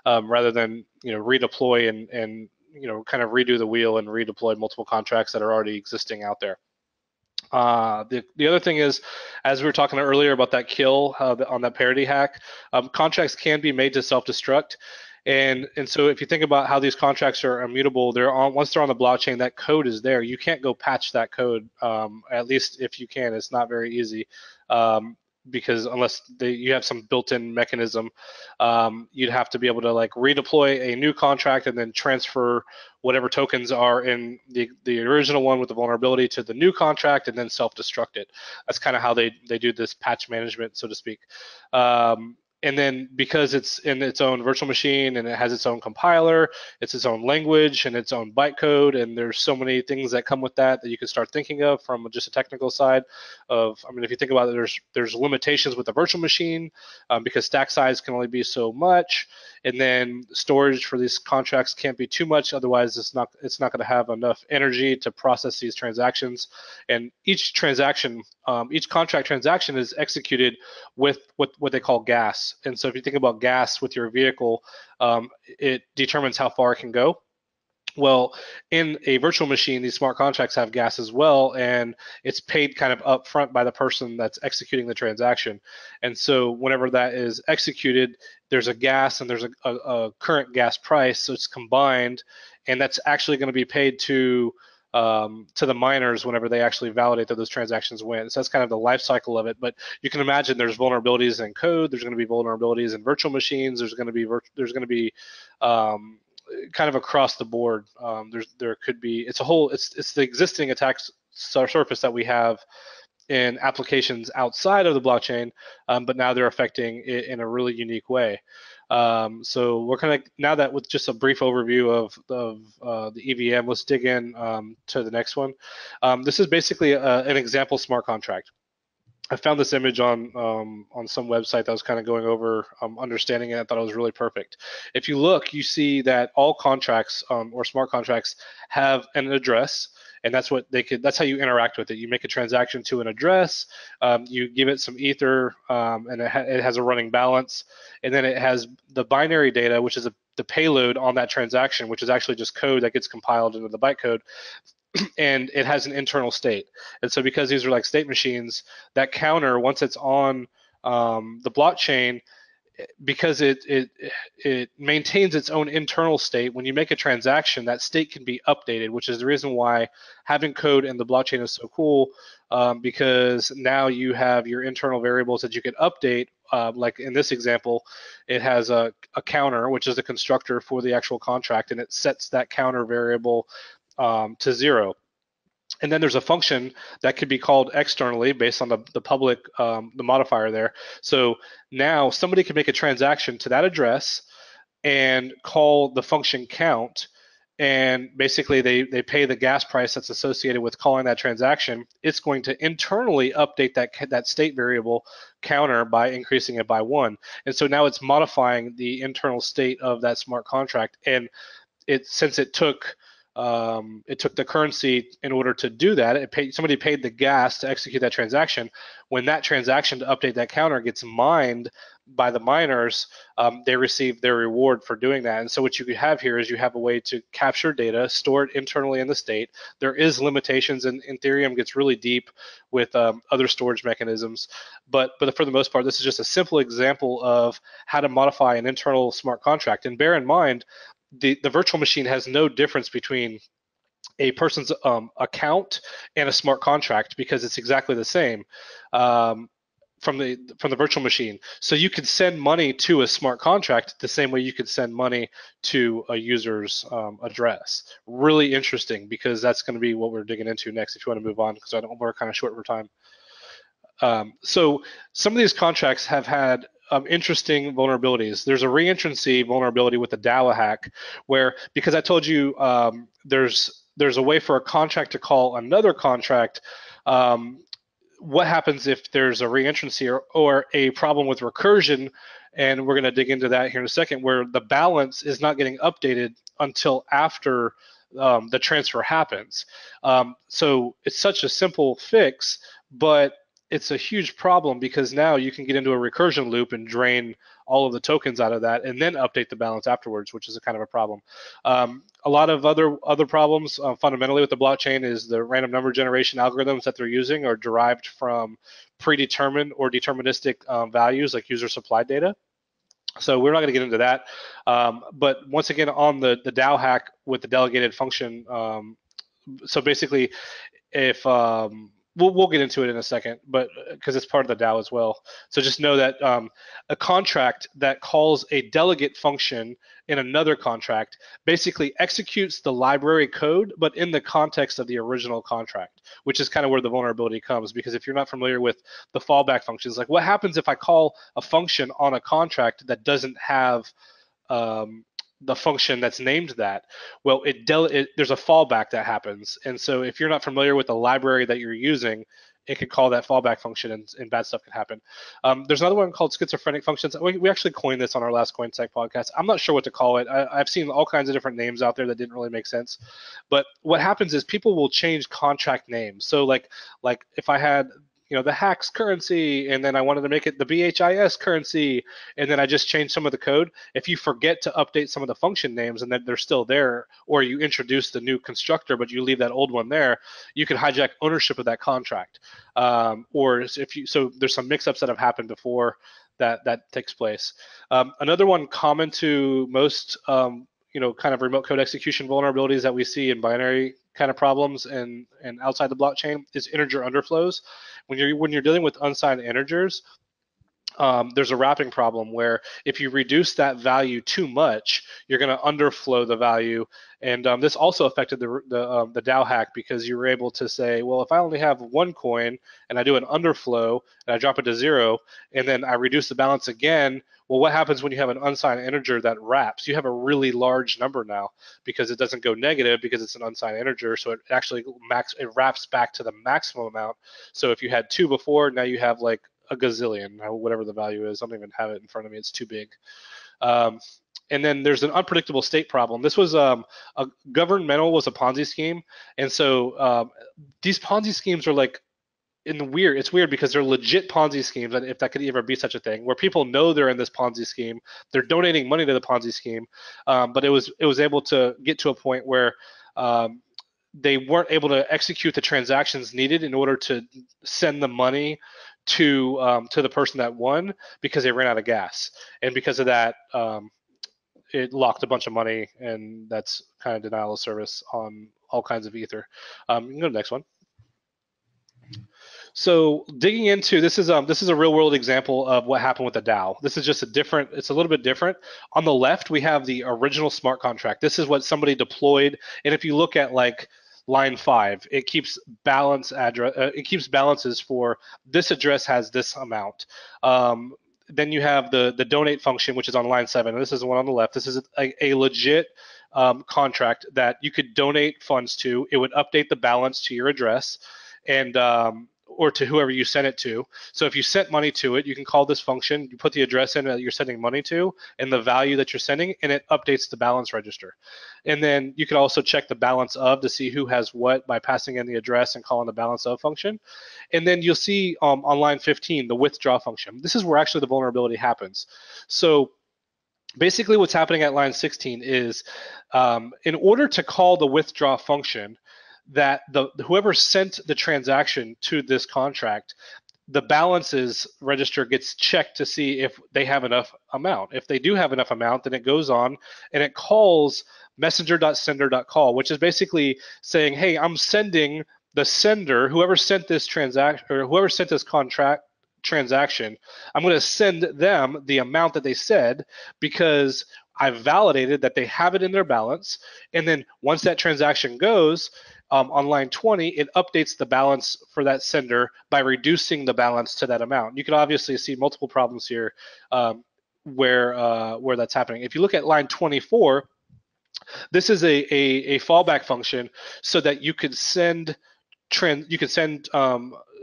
rather than redeploy and kind of redo the wheel and redeploy multiple contracts that are already existing out there. The other thing is, as we were talking earlier about that kill on that Parity Hack, contracts can be made to self-destruct. And so if you think about how these contracts are immutable, once they're on the blockchain, that code is there. You can't go patch that code, at least if you can. It's not very easy. Because unless you have some built-in mechanism, you'd have to be able to like redeploy a new contract and then transfer whatever tokens are in the original one with the vulnerability to the new contract and then self-destruct it. That's kind of how they do this patch management, so to speak. And then because it's in its own virtual machine and it has its own compiler, it's its own language and its own bytecode, and there's so many things that come with that you can start thinking of from just a technical side of, I mean, if you think about it, there's limitations with the virtual machine because stack size can only be so much, and then storage for these contracts can't be too much, otherwise it's not going to have enough energy to process these transactions. And each transaction, each contract transaction is executed with what they call gas. And so if you think about gas with your vehicle, it determines how far it can go. Well, in a virtual machine, these smart contracts have gas as well, and it's paid kind of upfront by the person that's executing the transaction. And so whenever that is executed, there's a gas and there's a current gas price, so it's combined, and that's actually going to be paid to the miners whenever they actually validate that those transactions win. So that's kind of the life cycle of it. But you can imagine there's vulnerabilities in code. There's going to be vulnerabilities in virtual machines. There's going to be kind of across the board. There could be, it's the existing attack surface that we have in applications outside of the blockchain, but now they're affecting it in a really unique way. So we're kind of, now that with just a brief overview of the EVM, let's dig in to the next one. This is basically an example smart contract. I found this image on some website that was kind of going over understanding it. I thought it was really perfect. If you look, you see that all contracts or smart contracts have an address, and that's what that's how you interact with it. You make a transaction to an address, you give it some ether, and it has a running balance, and then it has the binary data, which is the payload on that transaction, which is actually just code that gets compiled into the bytecode. And it has an internal state. And so because these are like state machines, that counter, once it's on the blockchain, because it maintains its own internal state, when you make a transaction, that state can be updated, which is the reason why having code in the blockchain is so cool, because now you have your internal variables that you can update. Like in this example, it has a counter, which is the constructor for the actual contract, and it sets that counter variable to 0. And then there's a function that could be called externally based on the public, the modifier there. So now somebody can make a transaction to that address and call the function count, and basically they pay the gas price that's associated with calling that transaction. It's going to internally update that state variable counter by increasing it by 1. And so now it's modifying the internal state of that smart contract. And since it took the currency in order to do that, somebody paid the gas to execute that transaction. When that transaction to update that counter gets mined by the miners, they receive their reward for doing that. And so what you could have here is you have a way to capture data, store it internally in the state. There is limitations, and Ethereum gets really deep with other storage mechanisms. But for the most part, this is just a simple example of how to modify an internal smart contract. And bear in mind, the virtual machine has no difference between a person's account and a smart contract, because it's exactly the same from the virtual machine. So you could send money to a smart contract the same way you could send money to a user's address. Really interesting, because that's going to be what we're digging into next. If you want to move on, because we're kind of short for time. So some of these contracts have had interesting vulnerabilities. There's a reentrancy vulnerability with the DAO hack, where, because I told you there's a way for a contract to call another contract. What happens if there's a reentrancy or a problem with recursion? And we're going to dig into that here in a second, where the balance is not getting updated until after the transfer happens. So it's such a simple fix, but it's a huge problem, because now you can get into a recursion loop and drain all of the tokens out of that and then update the balance afterwards, which is a kind of a problem. A lot of other problems fundamentally with the blockchain is the random number generation algorithms that they're using are derived from predetermined or deterministic values like user supply data. So we're not going to get into that. But once again, on the DAO hack with the delegated function, so basically if we'll get into it in a second, but because it's part of the DAO as well. So just know that a contract that calls a delegate function in another contract basically executes the library code, but in the context of the original contract, which is kind of where the vulnerability comes. Because if you're not familiar with the fallback functions, like what happens if I call a function on a contract that doesn't have the function that's named that? Well, there's a fallback that happens. And so if you're not familiar with the library that you're using, it could call that fallback function, and bad stuff could happen. There's another one called Schizophrenic Functions. We actually coined this on our last CoinSec podcast. I'm not sure what to call it. I've seen all kinds of different names out there that didn't really make sense. But what happens is people will change contract names. So like if I had the hacks currency, and then I wanted to make it the BHIS currency, and then I just changed some of the code. If you forget to update some of the function names and then they're still there, or you introduce the new constructor but you leave that old one there, you can hijack ownership of that contract. Or so there's some mix-ups that have happened before that takes place. Another one common to most kind of remote code execution vulnerabilities that we see in binary kind of problems and outside the blockchain is integer underflows. When you're dealing with unsigned integers, there's a wrapping problem where if you reduce that value too much, you're going to underflow the value. And this also affected the DAO hack, because you were able to say, well, if I only have one coin and I do an underflow and I drop it to 0 and then I reduce the balance again, well, what happens when you have an unsigned integer that wraps? You have a really large number now, because it doesn't go negative because it's an unsigned integer. So it actually wraps back to the maximum amount. So if you had 2 before, now you have like a gazillion, whatever the value is. I don't even have it in front of me. It's too big. And then there's an unpredictable state problem. This was a governmental was a Ponzi scheme. And so these Ponzi schemes are like, it's weird because they're legit Ponzi schemes, and if that could ever be such a thing, where people know they're in this Ponzi scheme, they're donating money to the Ponzi scheme, but it was able to get to a point where they weren't able to execute the transactions needed in order to send the money to the person that won, because they ran out of gas, and because of that, it locked a bunch of money, and that's kind of denial of service on all kinds of Ether. You can go to the next one. So digging into this is a real world example of what happened with the DAO. This is just it's a little bit different. On the left, we have the original smart contract. This is what somebody deployed, and if you look at like line 5, it keeps it keeps balances for this address has this amount. Then you have the donate function, which is on line 7, and this is the one on the left. This is a legit contract that you could donate funds to. It would update the balance to your address, and or to whoever you sent it to. So if you sent money to it, you can call this function, you put the address in that you're sending money to and the value that you're sending, and it updates the balance register. And then you can also check the balance of to see who has what by passing in the address and calling the balance of function. And then you'll see on line 15, the withdraw function. This is where actually the vulnerability happens. So basically what's happening at line 16 is in order to call the withdraw function, that whoever sent the transaction to this contract, the balances register gets checked to see if they have enough amount. If they do have enough amount, then it goes on and it calls messenger.sender.call, which is basically saying, hey, I'm sending the sender, whoever sent this transaction or whoever sent this contract transaction, I'm going to send them the amount that they said, because I've validated that they have it in their balance. And then once that transaction goes, on line 20, it updates the balance for that sender by reducing the balance to that amount. You can obviously see multiple problems here where that's happening. If you look at line 24, this is a fallback function so that you could send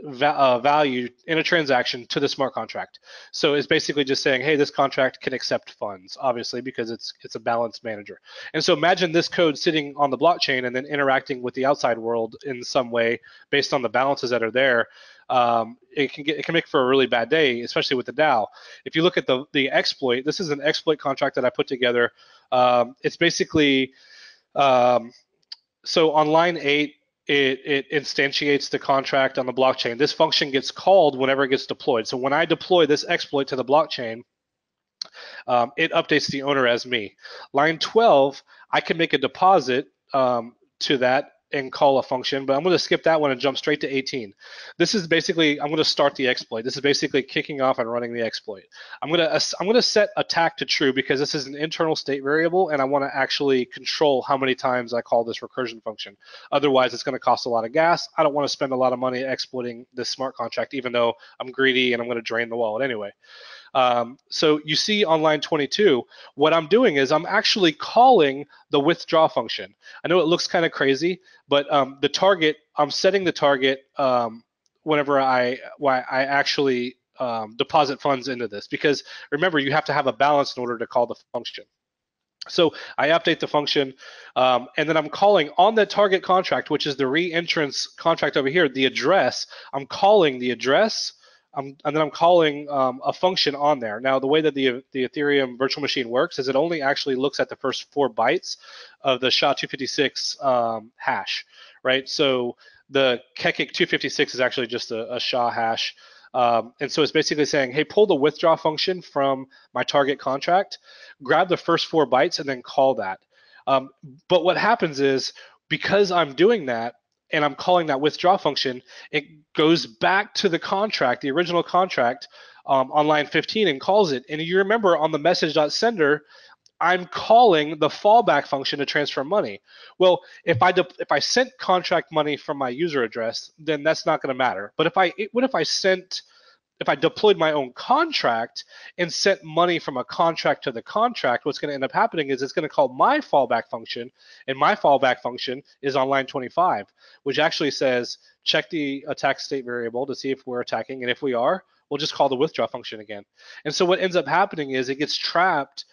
value in a transaction to the smart contract. So it's basically just saying, hey, this contract can accept funds, obviously, because it's a balance manager. And so imagine this code sitting on the blockchain and then interacting with the outside world in some way based on the balances that are there. It can make for a really bad day, especially with the DAO. If you look at the exploit, this is an exploit contract that I put together. It's basically so on line 8, it instantiates the contract on the blockchain. This function gets called whenever it gets deployed. So when I deploy this exploit to the blockchain, it updates the owner as me. Line 12, I can make a deposit to that and call a function, but I'm going to skip that one and jump straight to 18. This is basically, I'm going to start the exploit. This is basically kicking off and running the exploit. I'm going to set attack to true because this is an internal state variable, and I want to actually control how many times I call this recursion function. Otherwise, it's going to cost a lot of gas. I don't want to spend a lot of money exploiting this smart contract, even though I'm greedy and I'm going to drain the wallet anyway. So you see on line 22, what I'm doing is I'm actually calling the withdraw function. I know it looks kind of crazy, but the target, I'm setting the target whenever I actually deposit funds into this, because remember, you have to have a balance in order to call the function. So I update the function, and then I'm calling on the target contract, which is the re-entrance contract over here, the address. I'm calling the address, and then I'm calling a function on there. Now, the way that the Ethereum virtual machine works is it only actually looks at the first 4 bytes of the SHA-256 hash, right? So the Kekik 256 is actually just a SHA hash. And so it's basically saying, hey, pull the withdraw function from my target contract, grab the first 4 bytes, and then call that. But what happens is, because I'm doing that, and I'm calling that withdraw function, it goes back to the contract, the original contract, on line 15 and calls it. And you remember on the message.sender, I'm calling the fallback function to transfer money. Well, if I sent contract money from my user address, then that's not going to matter. But if I deployed my own contract and sent money from a contract to the contract, what's going to end up happening is it's going to call my fallback function, and my fallback function is on line 25, which actually says check the attack state variable to see if we're attacking, and if we are, we'll just call the withdraw function again. And so what ends up happening is it gets trapped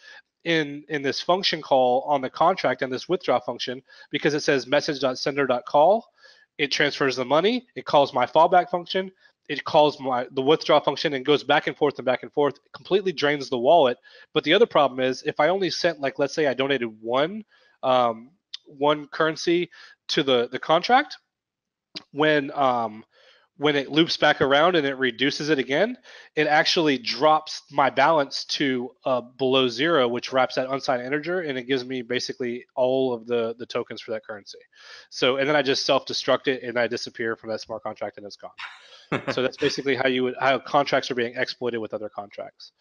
in this function call on the contract and this withdraw function, because it says message.sender.call. It transfers the money. It calls my fallback function. It calls the withdraw function and goes back and forth and back and forth. It completely drains the wallet. But the other problem is, if I only sent, like, let's say I donated one currency to the contract, when it loops back around and it reduces it again, it actually drops my balance to below 0, which wraps that unsigned integer, and it gives me basically all of the tokens for that currency. So, and then I just self-destruct it and I disappear from that smart contract and it's gone. So that's basically how contracts are being exploited with other contracts.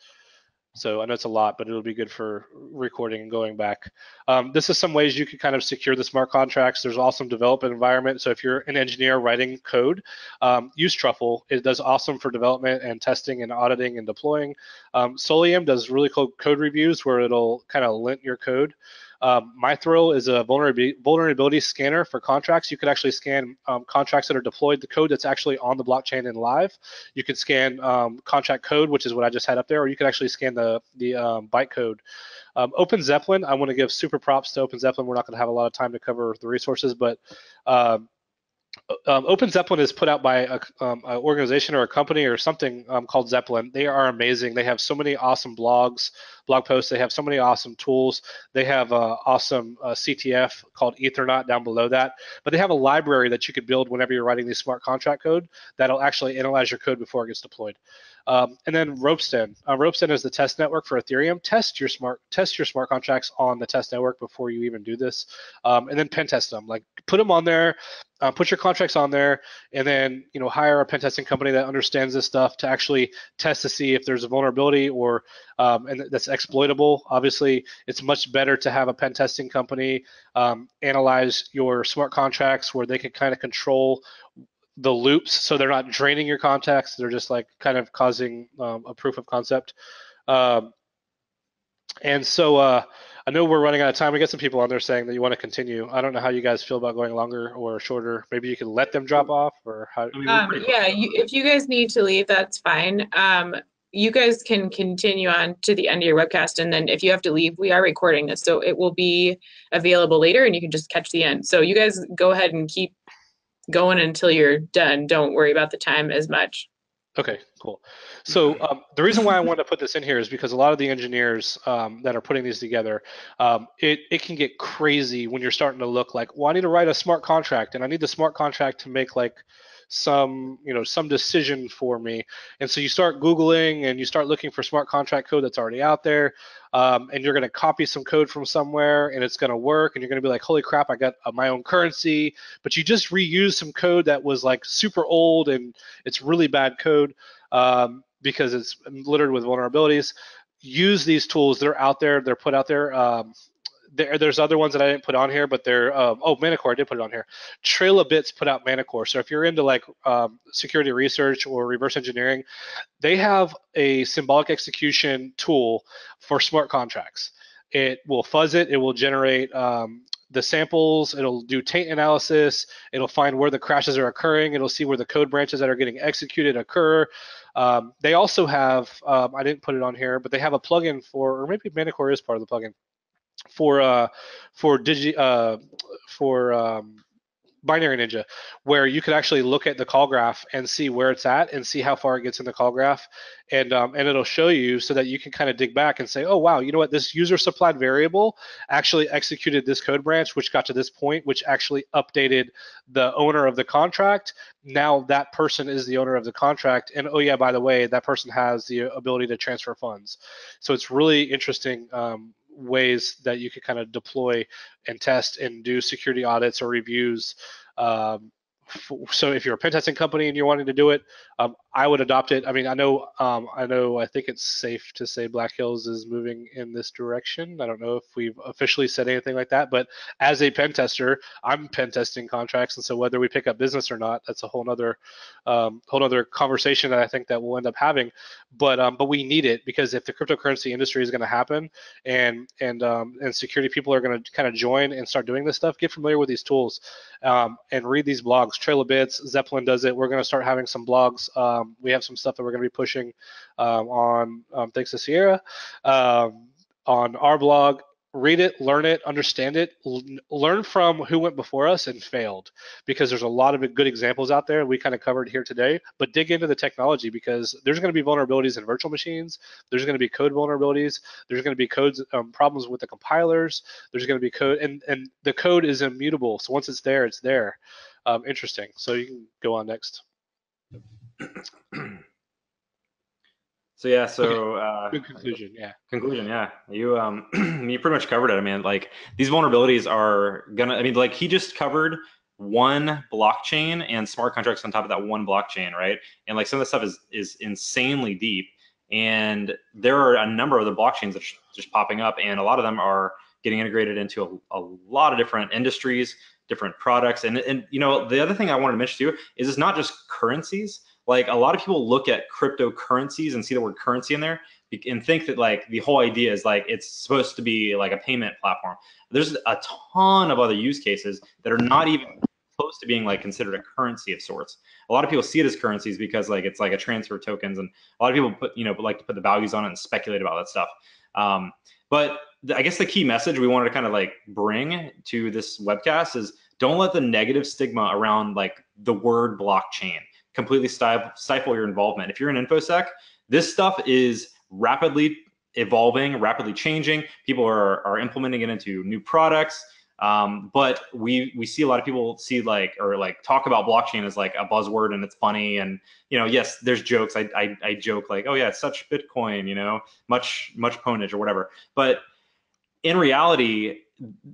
So I know it's a lot, but it'll be good for recording and going back. This is some ways you can kind of secure the smart contracts. There's awesome development environment. So if you're an engineer writing code, use Truffle. It does awesome for development and testing and auditing and deploying. Solium does really cool code reviews where it'll kind of lint your code. MyThrill is a vulnerability scanner for contracts. You could actually scan contracts that are deployed, the code that's actually on the blockchain and live. You could scan contract code, which is what I just had up there, or you could actually scan the bytecode. Open Zeppelin, I want to give super props to Open Zeppelin. We're not going to have a lot of time to cover the resources, but Open Zeppelin is put out by an organization or a company or something called Zeppelin. They are amazing. They have so many awesome blog posts. They have so many awesome tools. They have awesome CTF called Ethernaut down below that. But they have a library that you could build whenever you're writing these smart contract code that'll actually analyze your code before it gets deployed. And then Ropsten. Ropsten is the test network for Ethereum. Test your smart contracts on the test network before you even do this, and then pen test them. Like, put them on there, put your contracts on there, and then hire a pen testing company that understands this stuff to actually test to see if there's a vulnerability or and that's exploitable. Obviously, it's much better to have a pen testing company analyze your smart contracts where they can kind of control the loops, so they're not draining your contacts. They're just like kind of causing a proof of concept. And so I know we're running out of time. We got some people on there saying that you want to continue. I don't know how you guys feel about going longer or shorter. Maybe you can let them drop off, or how? Yeah, if you guys need to leave, that's fine. You guys can continue on to the end of your webcast, and then if you have to leave, we are recording this, so it will be available later, and you can just catch the end. So you guys go ahead and keep going until you're done. Don't worry about the time as much. Okay, cool. So the reason why I wanted to put this in here is because a lot of the engineers that are putting these together, it can get crazy when you're starting to look like, well, I need to write a smart contract, and I need the smart contract to make like some decision for me. And so you start Googling and you start looking for smart contract code that's already out there, and you're going to copy some code from somewhere and it's going to work, and you're going to be like, holy crap, I got my own currency. But you just reused some code that was like super old and it's really bad code because it's littered with vulnerabilities. Use these tools. They're out there. They're put out there. There's other ones that I didn't put on here, but they're Manicore, I did put it on here. Trail of Bits put out Manicore. So if you're into like security research or reverse engineering, they have a symbolic execution tool for smart contracts. It will fuzz it. It will generate the samples. It'll do taint analysis. It'll find where the crashes are occurring. It'll see where the code branches that are getting executed occur. They also have, I didn't put it on here, but they have a plugin for, or maybe Manicore is part of the plugin, for Binary Ninja, where you could actually look at the call graph and see where it's at and see how far it gets in the call graph, and it'll show you so that you can kind of dig back and say, oh wow, you know what, this user supplied variable actually executed this code branch, which got to this point, which actually updated the owner of the contract. Now that person is the owner of the contract, and oh yeah, by the way, that person has the ability to transfer funds. So it's really interesting ways that you could kind of deploy and test and do security audits or reviews. So if you're a pen testing company and you're wanting to do it, I would adopt it. I mean, I think it's safe to say Black Hills is moving in this direction. I don't know if we've officially said anything like that, but as a pen tester, I'm pen testing contracts, and so whether we pick up business or not, that's a whole other conversation that I think that we'll end up having. But we need it, because if the cryptocurrency industry is going to happen and security people are going to kind of join and start doing this stuff, get familiar with these tools and read these blogs. Trail of Bits, Zeppelin does it. We're going to start having some blogs. We have some stuff that we're going to be pushing on thanks to Sierra on our blog. Read it, learn it, understand it, learn from who went before us and failed, because there's a lot of good examples out there we kind of covered here today. But dig into the technology, because there's going to be vulnerabilities in virtual machines. There's going to be code vulnerabilities. There's going to be codes problems with the compilers. There's going to be code, and the code is immutable. So once it's there, it's there. Interesting. So you can go on next. So yeah, so good conclusion. Yeah. Conclusion, yeah. You you pretty much covered it. I mean, like, these vulnerabilities are gonna. I mean, like, he just covered one blockchain and smart contracts on top of that one blockchain, right? And like, some of the stuff is insanely deep, and there are a number of the blockchains that are just popping up, and a lot of them are getting integrated into a lot of different industries, different products, and you know, the other thing I wanted to mention too is it's not just currencies. Like, a lot of people look at cryptocurrencies and see the word currency in there and think that like the whole idea is like it's supposed to be like a payment platform. There's a ton of other use cases that are not even close to being like considered a currency of sorts. A lot of people see it as currencies because like it's like a transfer of tokens, and a lot of people like to put the values on it and speculate about that stuff. But I guess the key message we wanted to kind of like bring to this webcast is, don't let the negative stigma around like the word blockchain completely stifle your involvement. If you're in InfoSec, this stuff is rapidly evolving, rapidly changing. People are implementing it into new products. But we see a lot of people see like, or like talk about blockchain as like a buzzword, and it's funny. And, you know, yes, there's jokes. I joke like, oh yeah, it's such Bitcoin, you know, much ponage or whatever. But in reality,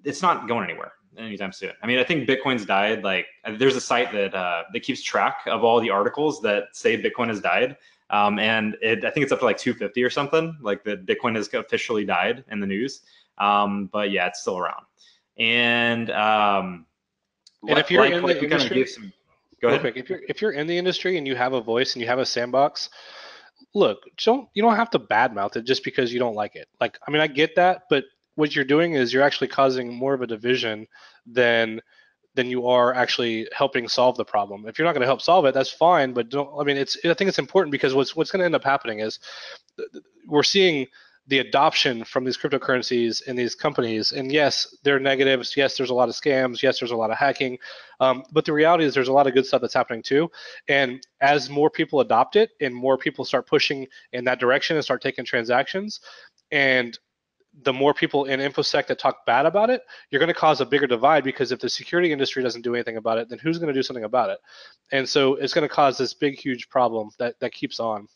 it's not going anywhere anytime soon. I mean, I think Bitcoin's died. Like, there's a site that keeps track of all the articles that say Bitcoin has died. And I think it's up to like 250 or something, like that Bitcoin has officially died in the news. But yeah, it's still around. And if you're in the industry, go ahead. Quick, if you're in the industry and you have a voice and you have a sandbox, look, you don't have to badmouth it just because you don't like it. Like, I mean, I get that, but what you're doing is you're actually causing more of a division than you are actually helping solve the problem. If you're not going to help solve it, that's fine, but don't. I mean, I think it's important, because what's going to end up happening is we're seeing the adoption from these cryptocurrencies in these companies, and yes, there are negatives. Yes, there's a lot of scams. Yes, there's a lot of hacking. But the reality is there's a lot of good stuff that's happening too. And as more people adopt it and more people start pushing in that direction and start taking transactions, and the more people in InfoSec that talk bad about it, you're going to cause a bigger divide, because if the security industry doesn't do anything about it, then who's going to do something about it? And so it's going to cause this big, huge problem that keeps on.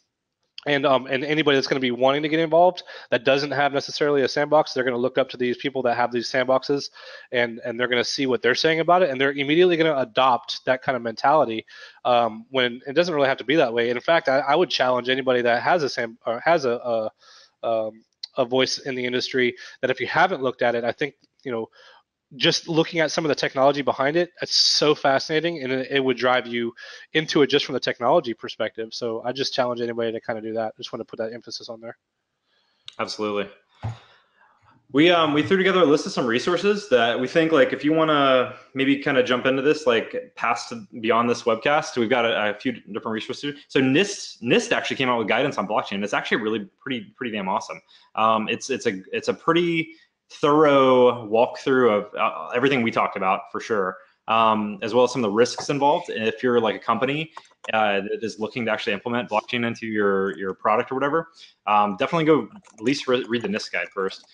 And anybody that's going to be wanting to get involved that doesn't have necessarily a sandbox, they're going to look up to these people that have these sandboxes, and they're going to see what they're saying about it, and they're immediately going to adopt that kind of mentality, when it doesn't really have to be that way. And in fact, I would challenge anybody that has a voice in the industry, that if you haven't looked at it, I think, just looking at some of the technology behind it, it's so fascinating, and it would drive you into it just from the technology perspective. So I just challenge anybody to kind of do that. I just want to put that emphasis on there. Absolutely. We threw together a list of some resources that we think, like, if you want to maybe kind of jump into this, like past beyond this webcast, we've got a few different resources. So NIST actually came out with guidance on blockchain. It's actually really pretty damn awesome. It's a pretty thorough walkthrough of everything we talked about, for sure, as well as some of the risks involved. And if you're like a company that is looking to actually implement blockchain into your product or whatever, definitely go at least read the NIST guide first.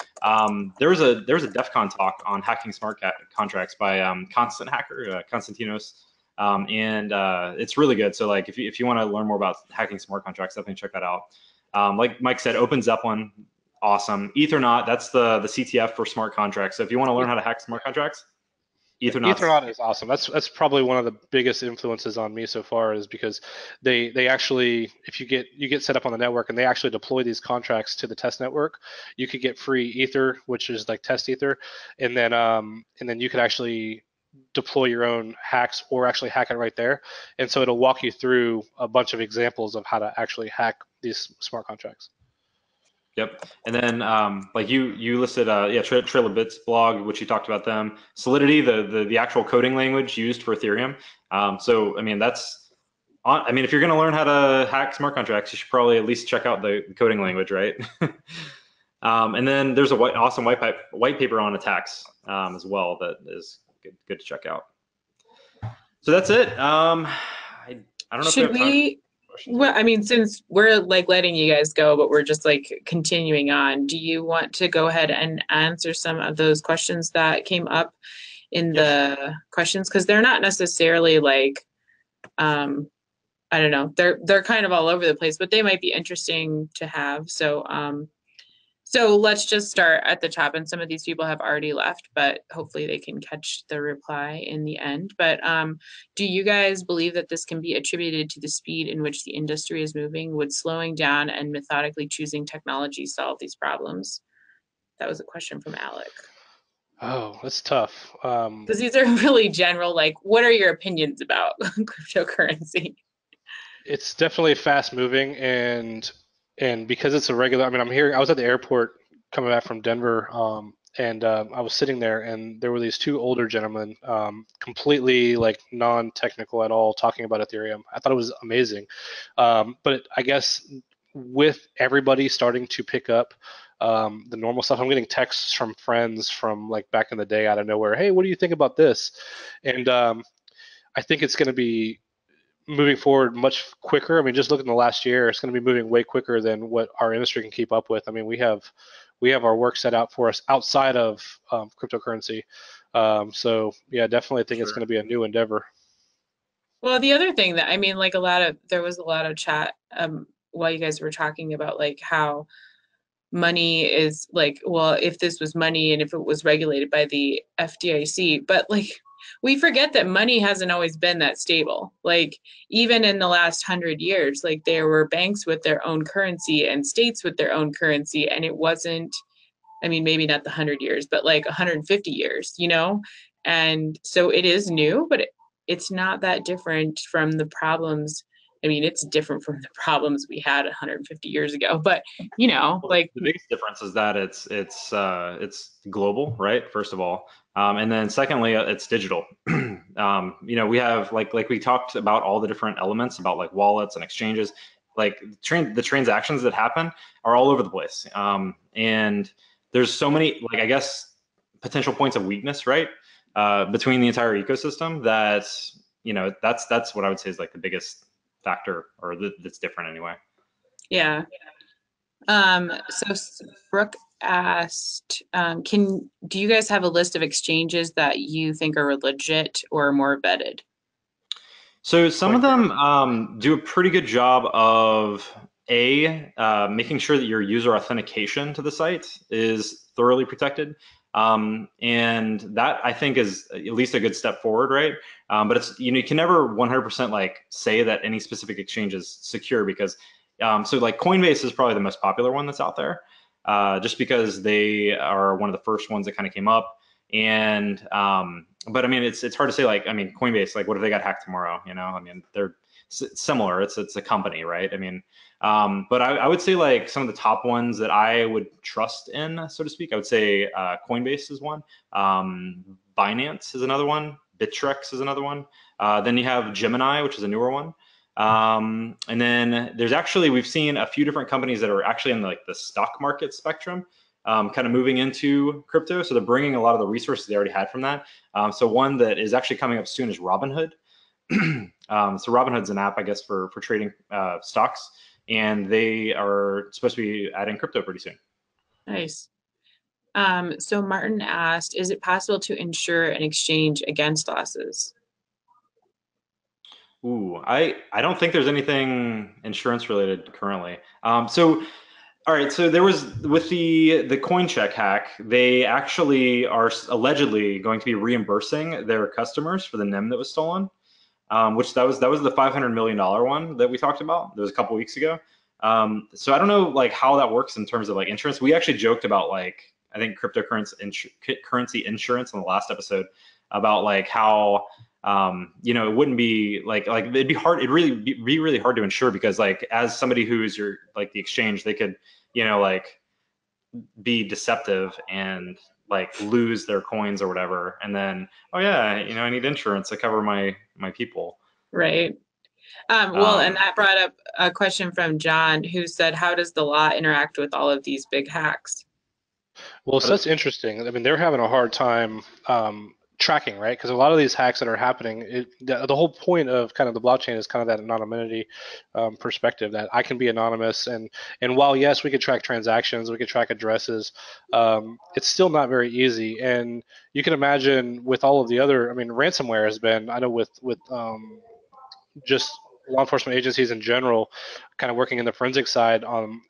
There was a DEF CON talk on hacking smart contracts by Constant Hacker, Konstantinos, and it's really good. So like if you want to learn more about hacking smart contracts, definitely check that out. Like Mike said, Open Zeppelin, awesome. Ethernaut, that's the CTF for smart contracts. So if you want to learn how to hack smart contracts, Ethernaut is awesome. That's probably one of the biggest influences on me so far, is because they actually, if you get set up on the network and they actually deploy these contracts to the test network, you could get free Ether, which is like test Ether, and then you could actually deploy your own hacks or actually hack it right there. And so it'll walk you through a bunch of examples of how to actually hack these smart contracts. Yep. And then like you listed Trail of Bits blog, which you talked about them. Solidity, the actual coding language used for Ethereum. So I mean if you're going to learn how to hack smart contracts, you should probably at least check out the coding language, right? And then there's a awesome white paper on attacks as well that is good to check out. So that's it. I don't know if we have time. Well, I mean, since we're like letting you guys go, but we're just like continuing on, do you want to go ahead and answer some of those questions that came up in the questions? Because they're not necessarily like, I don't know, they're kind of all over the place, but they might be interesting to have. So let's just start at the top, and some of these people have already left, but hopefully they can catch the reply in the end. But do you guys believe that this can be attributed to the speed in which the industry is moving? Would slowing down and methodically choosing technology solve these problems? That was a question from Alec. Oh, that's tough. Because these are really general, like, what are your opinions about cryptocurrency? It's definitely fast moving, and because it's a regular, I mean, I was at the airport coming back from Denver, and I was sitting there, and there were these two older gentlemen, completely like non-technical at all, talking about Ethereum. I thought it was amazing, but I guess with everybody starting to pick up the normal stuff, I'm getting texts from friends from like back in the day out of nowhere. Hey, what do you think about this? And I think it's going to be moving forward much quicker. I mean, just look in the last year, it's going to be moving way quicker than what our industry can keep up with. I mean, we have our work set out for us outside of cryptocurrency. So yeah, definitely think it's going to be a new endeavor. Well, the other thing that, I mean, like there was a lot of chat while you guys were talking about like how money is like, well, if this was money and if it was regulated by the FDIC, but like, we forget that money hasn't always been that stable. Like even in the last 100 years, like there were banks with their own currency and states with their own currency. And it wasn't, I mean, maybe not the 100 years, but like 150 years, you know? And so it is new, but it's not that different from the problems. I mean, it's different from the problems we had 150 years ago, but you know, like the biggest difference is that it's global, right? First of all, and then secondly, it's digital. You know, we have like we talked about all the different elements about like wallets and exchanges. Like the transactions that happen are all over the place, and there's so many, like I guess, potential points of weakness, right, between the entire ecosystem. That you know, that's what I would say is like the biggest factor, or that's different anyway. Yeah. So Brooke asked, do you guys have a list of exchanges that you think are legit or more vetted? So some of them do a pretty good job of making sure that your user authentication to the site is thoroughly protected. And that I think is at least a good step forward, right? But it's, you can never 100% like say that any specific exchange is secure because, so like Coinbase is probably the most popular one that's out there, just because they are one of the first ones that kind of came up. And but I mean, it's hard to say. Like, I mean, Coinbase, like, what if they got hacked tomorrow? I mean, they're similar. It's a company, right? I mean, but I would say like some of the top ones that I would trust in, so to speak. I would say Coinbase is one. Binance is another one. Bittrex is another one. Then you have Gemini, which is a newer one. And then there's actually, we've seen a few different companies that are actually in like the stock market spectrum, kind of moving into crypto. So they're bringing a lot of the resources they already had from that. So one that is actually coming up soon is Robinhood. So Robinhood's an app, I guess, for trading stocks, and they are supposed to be adding crypto pretty soon. Nice. So Martin asked, is it possible to insure an exchange against losses? Ooh, I don't think there's anything insurance related currently. All right, so there was with the coin check hack, they actually are allegedly going to be reimbursing their customers for the NIM that was stolen, which that was the $500 million one that we talked about. That was a couple weeks ago. So I don't know like how that works in terms of like insurance. We actually joked about like I think cryptocurrency insurance on the last episode about like how it wouldn't be like it'd be hard. It'd really be really hard to insure because like as somebody who's your like the exchange, they could like be deceptive and like lose their coins or whatever, and then oh yeah, I need insurance to cover my people. Right. Well, and that brought up a question from John, who said, "How does the law interact with all of these big hacks?" Well, so that's interesting. I mean, they're having a hard time tracking, right? Because a lot of these hacks that are happening, the whole point of kind of the blockchain is kind of that anonymity perspective that I can be anonymous, and while yes, we could track transactions, we could track addresses, it's still not very easy. And you can imagine with all of the other, I mean, ransomware has been, I know with just law enforcement agencies in general, kind of working in the forensic side on.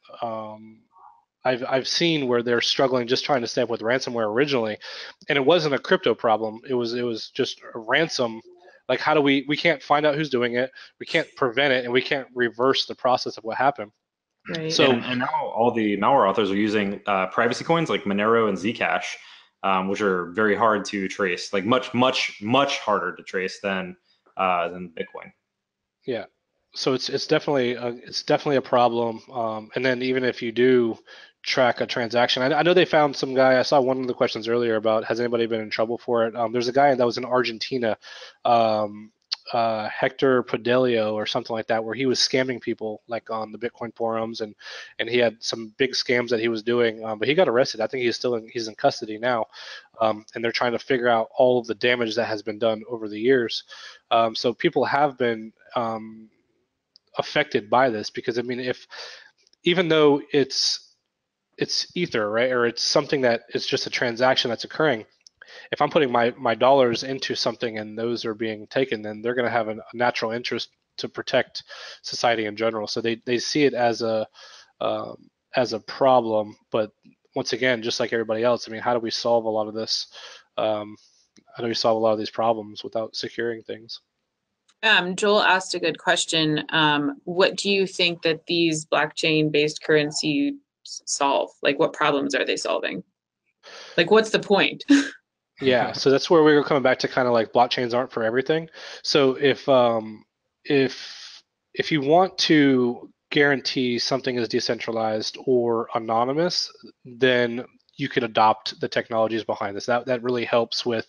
I've seen where they're struggling just trying to stay up with ransomware originally, and it wasn't a crypto problem. It was just a ransom. Like how do we can't find out who's doing it, we can't prevent it, and we can't reverse the process of what happened. Right. So and now all the malware authors are using privacy coins like Monero and Zcash, which are very hard to trace, like much harder to trace than Bitcoin. yeah, so it's definitely a problem. And then even if you do track a transaction, I know they found some guy. I saw one of the questions earlier about has anybody been in trouble for it. There's a guy that was in Argentina, Hector Padelio or something like that, where he was scamming people like on the Bitcoin forums, and he had some big scams that he was doing. But he got arrested. I think he's in custody now, and they're trying to figure out all of the damage that has been done over the years. So people have been affected by this because I mean, even though it's ether, right, or it's something that it's just a transaction that's occurring, if I'm putting my dollars into something and those are being taken, then they're going to have a natural interest to protect society in general. So they see it as a problem. But once again, just like everybody else, I mean, how do we solve a lot of this? How do we solve a lot of these problems without securing things? Joel asked a good question. What do you think that these blockchain-based currencies solve? Like, what problems are they solving? Like, what's the point? Yeah, so that's where we were coming back to kind of like blockchains aren't for everything. So if you want to guarantee something is decentralized or anonymous, then you could adopt the technologies behind this. That really helps with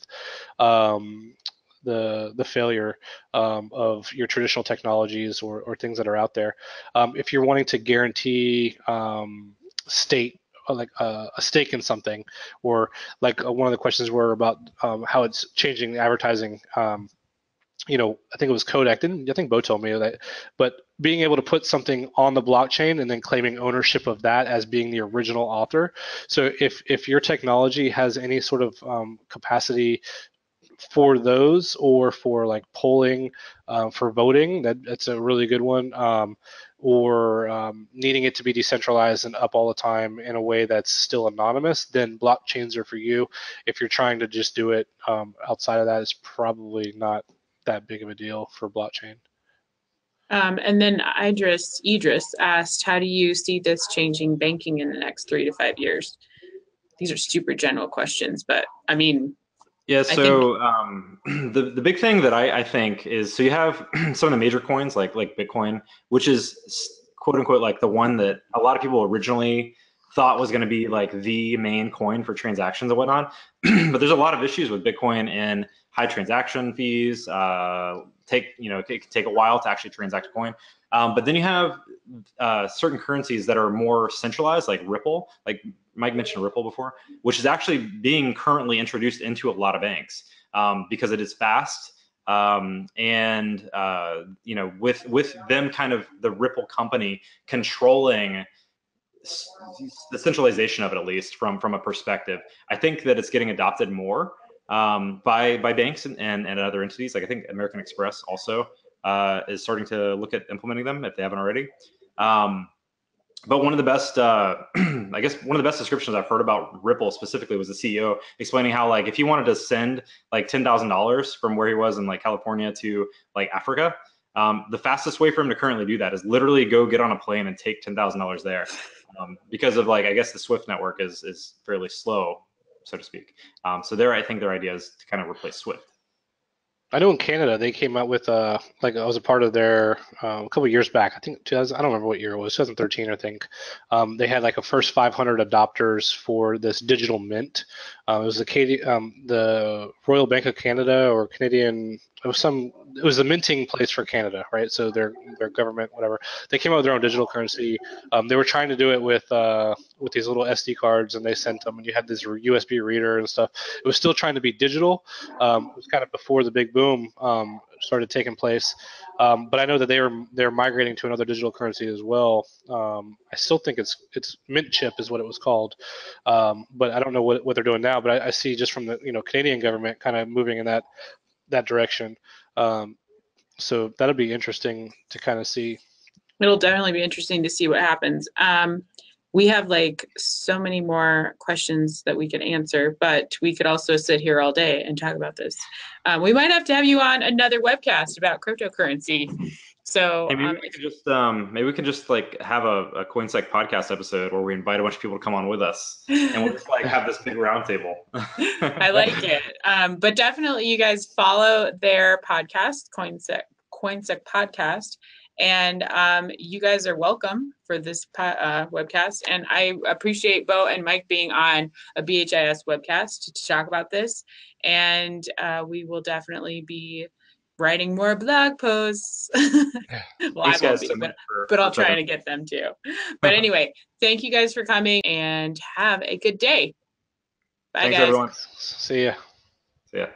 the failure of your traditional technologies or things that are out there. If you're wanting to guarantee state like a stake in something, or like one of the questions were about how it's changing the advertising I think it was Kodak. I think Bo told me that, but being able to put something on the blockchain and then claiming ownership of that as being the original author. So if your technology has any sort of capacity for those, or for like polling, for voting, that's a really good one, or needing it to be decentralized and up all the time in a way that's still anonymous, then blockchains are for you. If you're trying to just do it outside of that, it's probably not that big of a deal for blockchain. And then Idris asked, how do you see this changing banking in the next 3 to 5 years? These are super general questions, but I mean, yeah, so the big thing that I think is, so you have some of the major coins like Bitcoin, which is quote unquote like the one that a lot of people originally thought was going to be like the main coin for transactions and whatnot. But there's a lot of issues with Bitcoin and high transaction fees. It can take a while to actually transact a coin. But then you have certain currencies that are more centralized, like Ripple. Like Mike mentioned Ripple before, which is actually being currently introduced into a lot of banks because it is fast. And with them kind of the Ripple company controlling the centralization of it, at least from a perspective, I think that it's getting adopted more by banks and other entities. Like I think American Express also is starting to look at implementing them if they haven't already. But one of the best, I guess one of the best descriptions I've heard about Ripple specifically was the CEO explaining how, like, if he wanted to send like $10,000 from where he was in like California to like Africa, the fastest way for him to currently do that is literally go get on a plane and take $10,000 there, because of like, I guess the Swift network is fairly slow, so to speak. So I think their idea is to kind of replace Swift. I know in Canada they came out with like I was a part of their a couple of years back. I think 2000. I don't remember what year it was. 2013, I think. They had like a first 500 adopters for this digital mint. It was the Royal Bank of Canada or Canadian. It was a minting place for Canada, right? So their government, whatever. They came out with their own digital currency. They were trying to do it with these little SD cards, and they sent them, and you had this USB reader and stuff. It was still trying to be digital. It was kind of before the big boom started taking place. But I know that they're migrating to another digital currency as well. I still think it's Mint Chip is what it was called, but I don't know what they're doing now. But I see just from the Canadian government kind of moving in that direction. So that'll be interesting to kind of see. It'll definitely be interesting to see what happens. We have like so many more questions that we could answer, but we could also sit here all day and talk about this. We might have to have you on another webcast about cryptocurrency. So hey, maybe we could just like have a CoinSec podcast episode where we invite a bunch of people to come on with us, and we'll just like have this big roundtable. I like it. But definitely, you guys follow their podcast, CoinSec podcast. And you guys are welcome for this webcast. And I appreciate Beau and Mike being on a BHIS webcast to talk about this. And we will definitely be writing more blog posts. Well, I won't be, but I'll try to get them too. But anyway, thank you guys for coming and have a good day. Bye, Thanks, guys. everyone. See ya. See ya.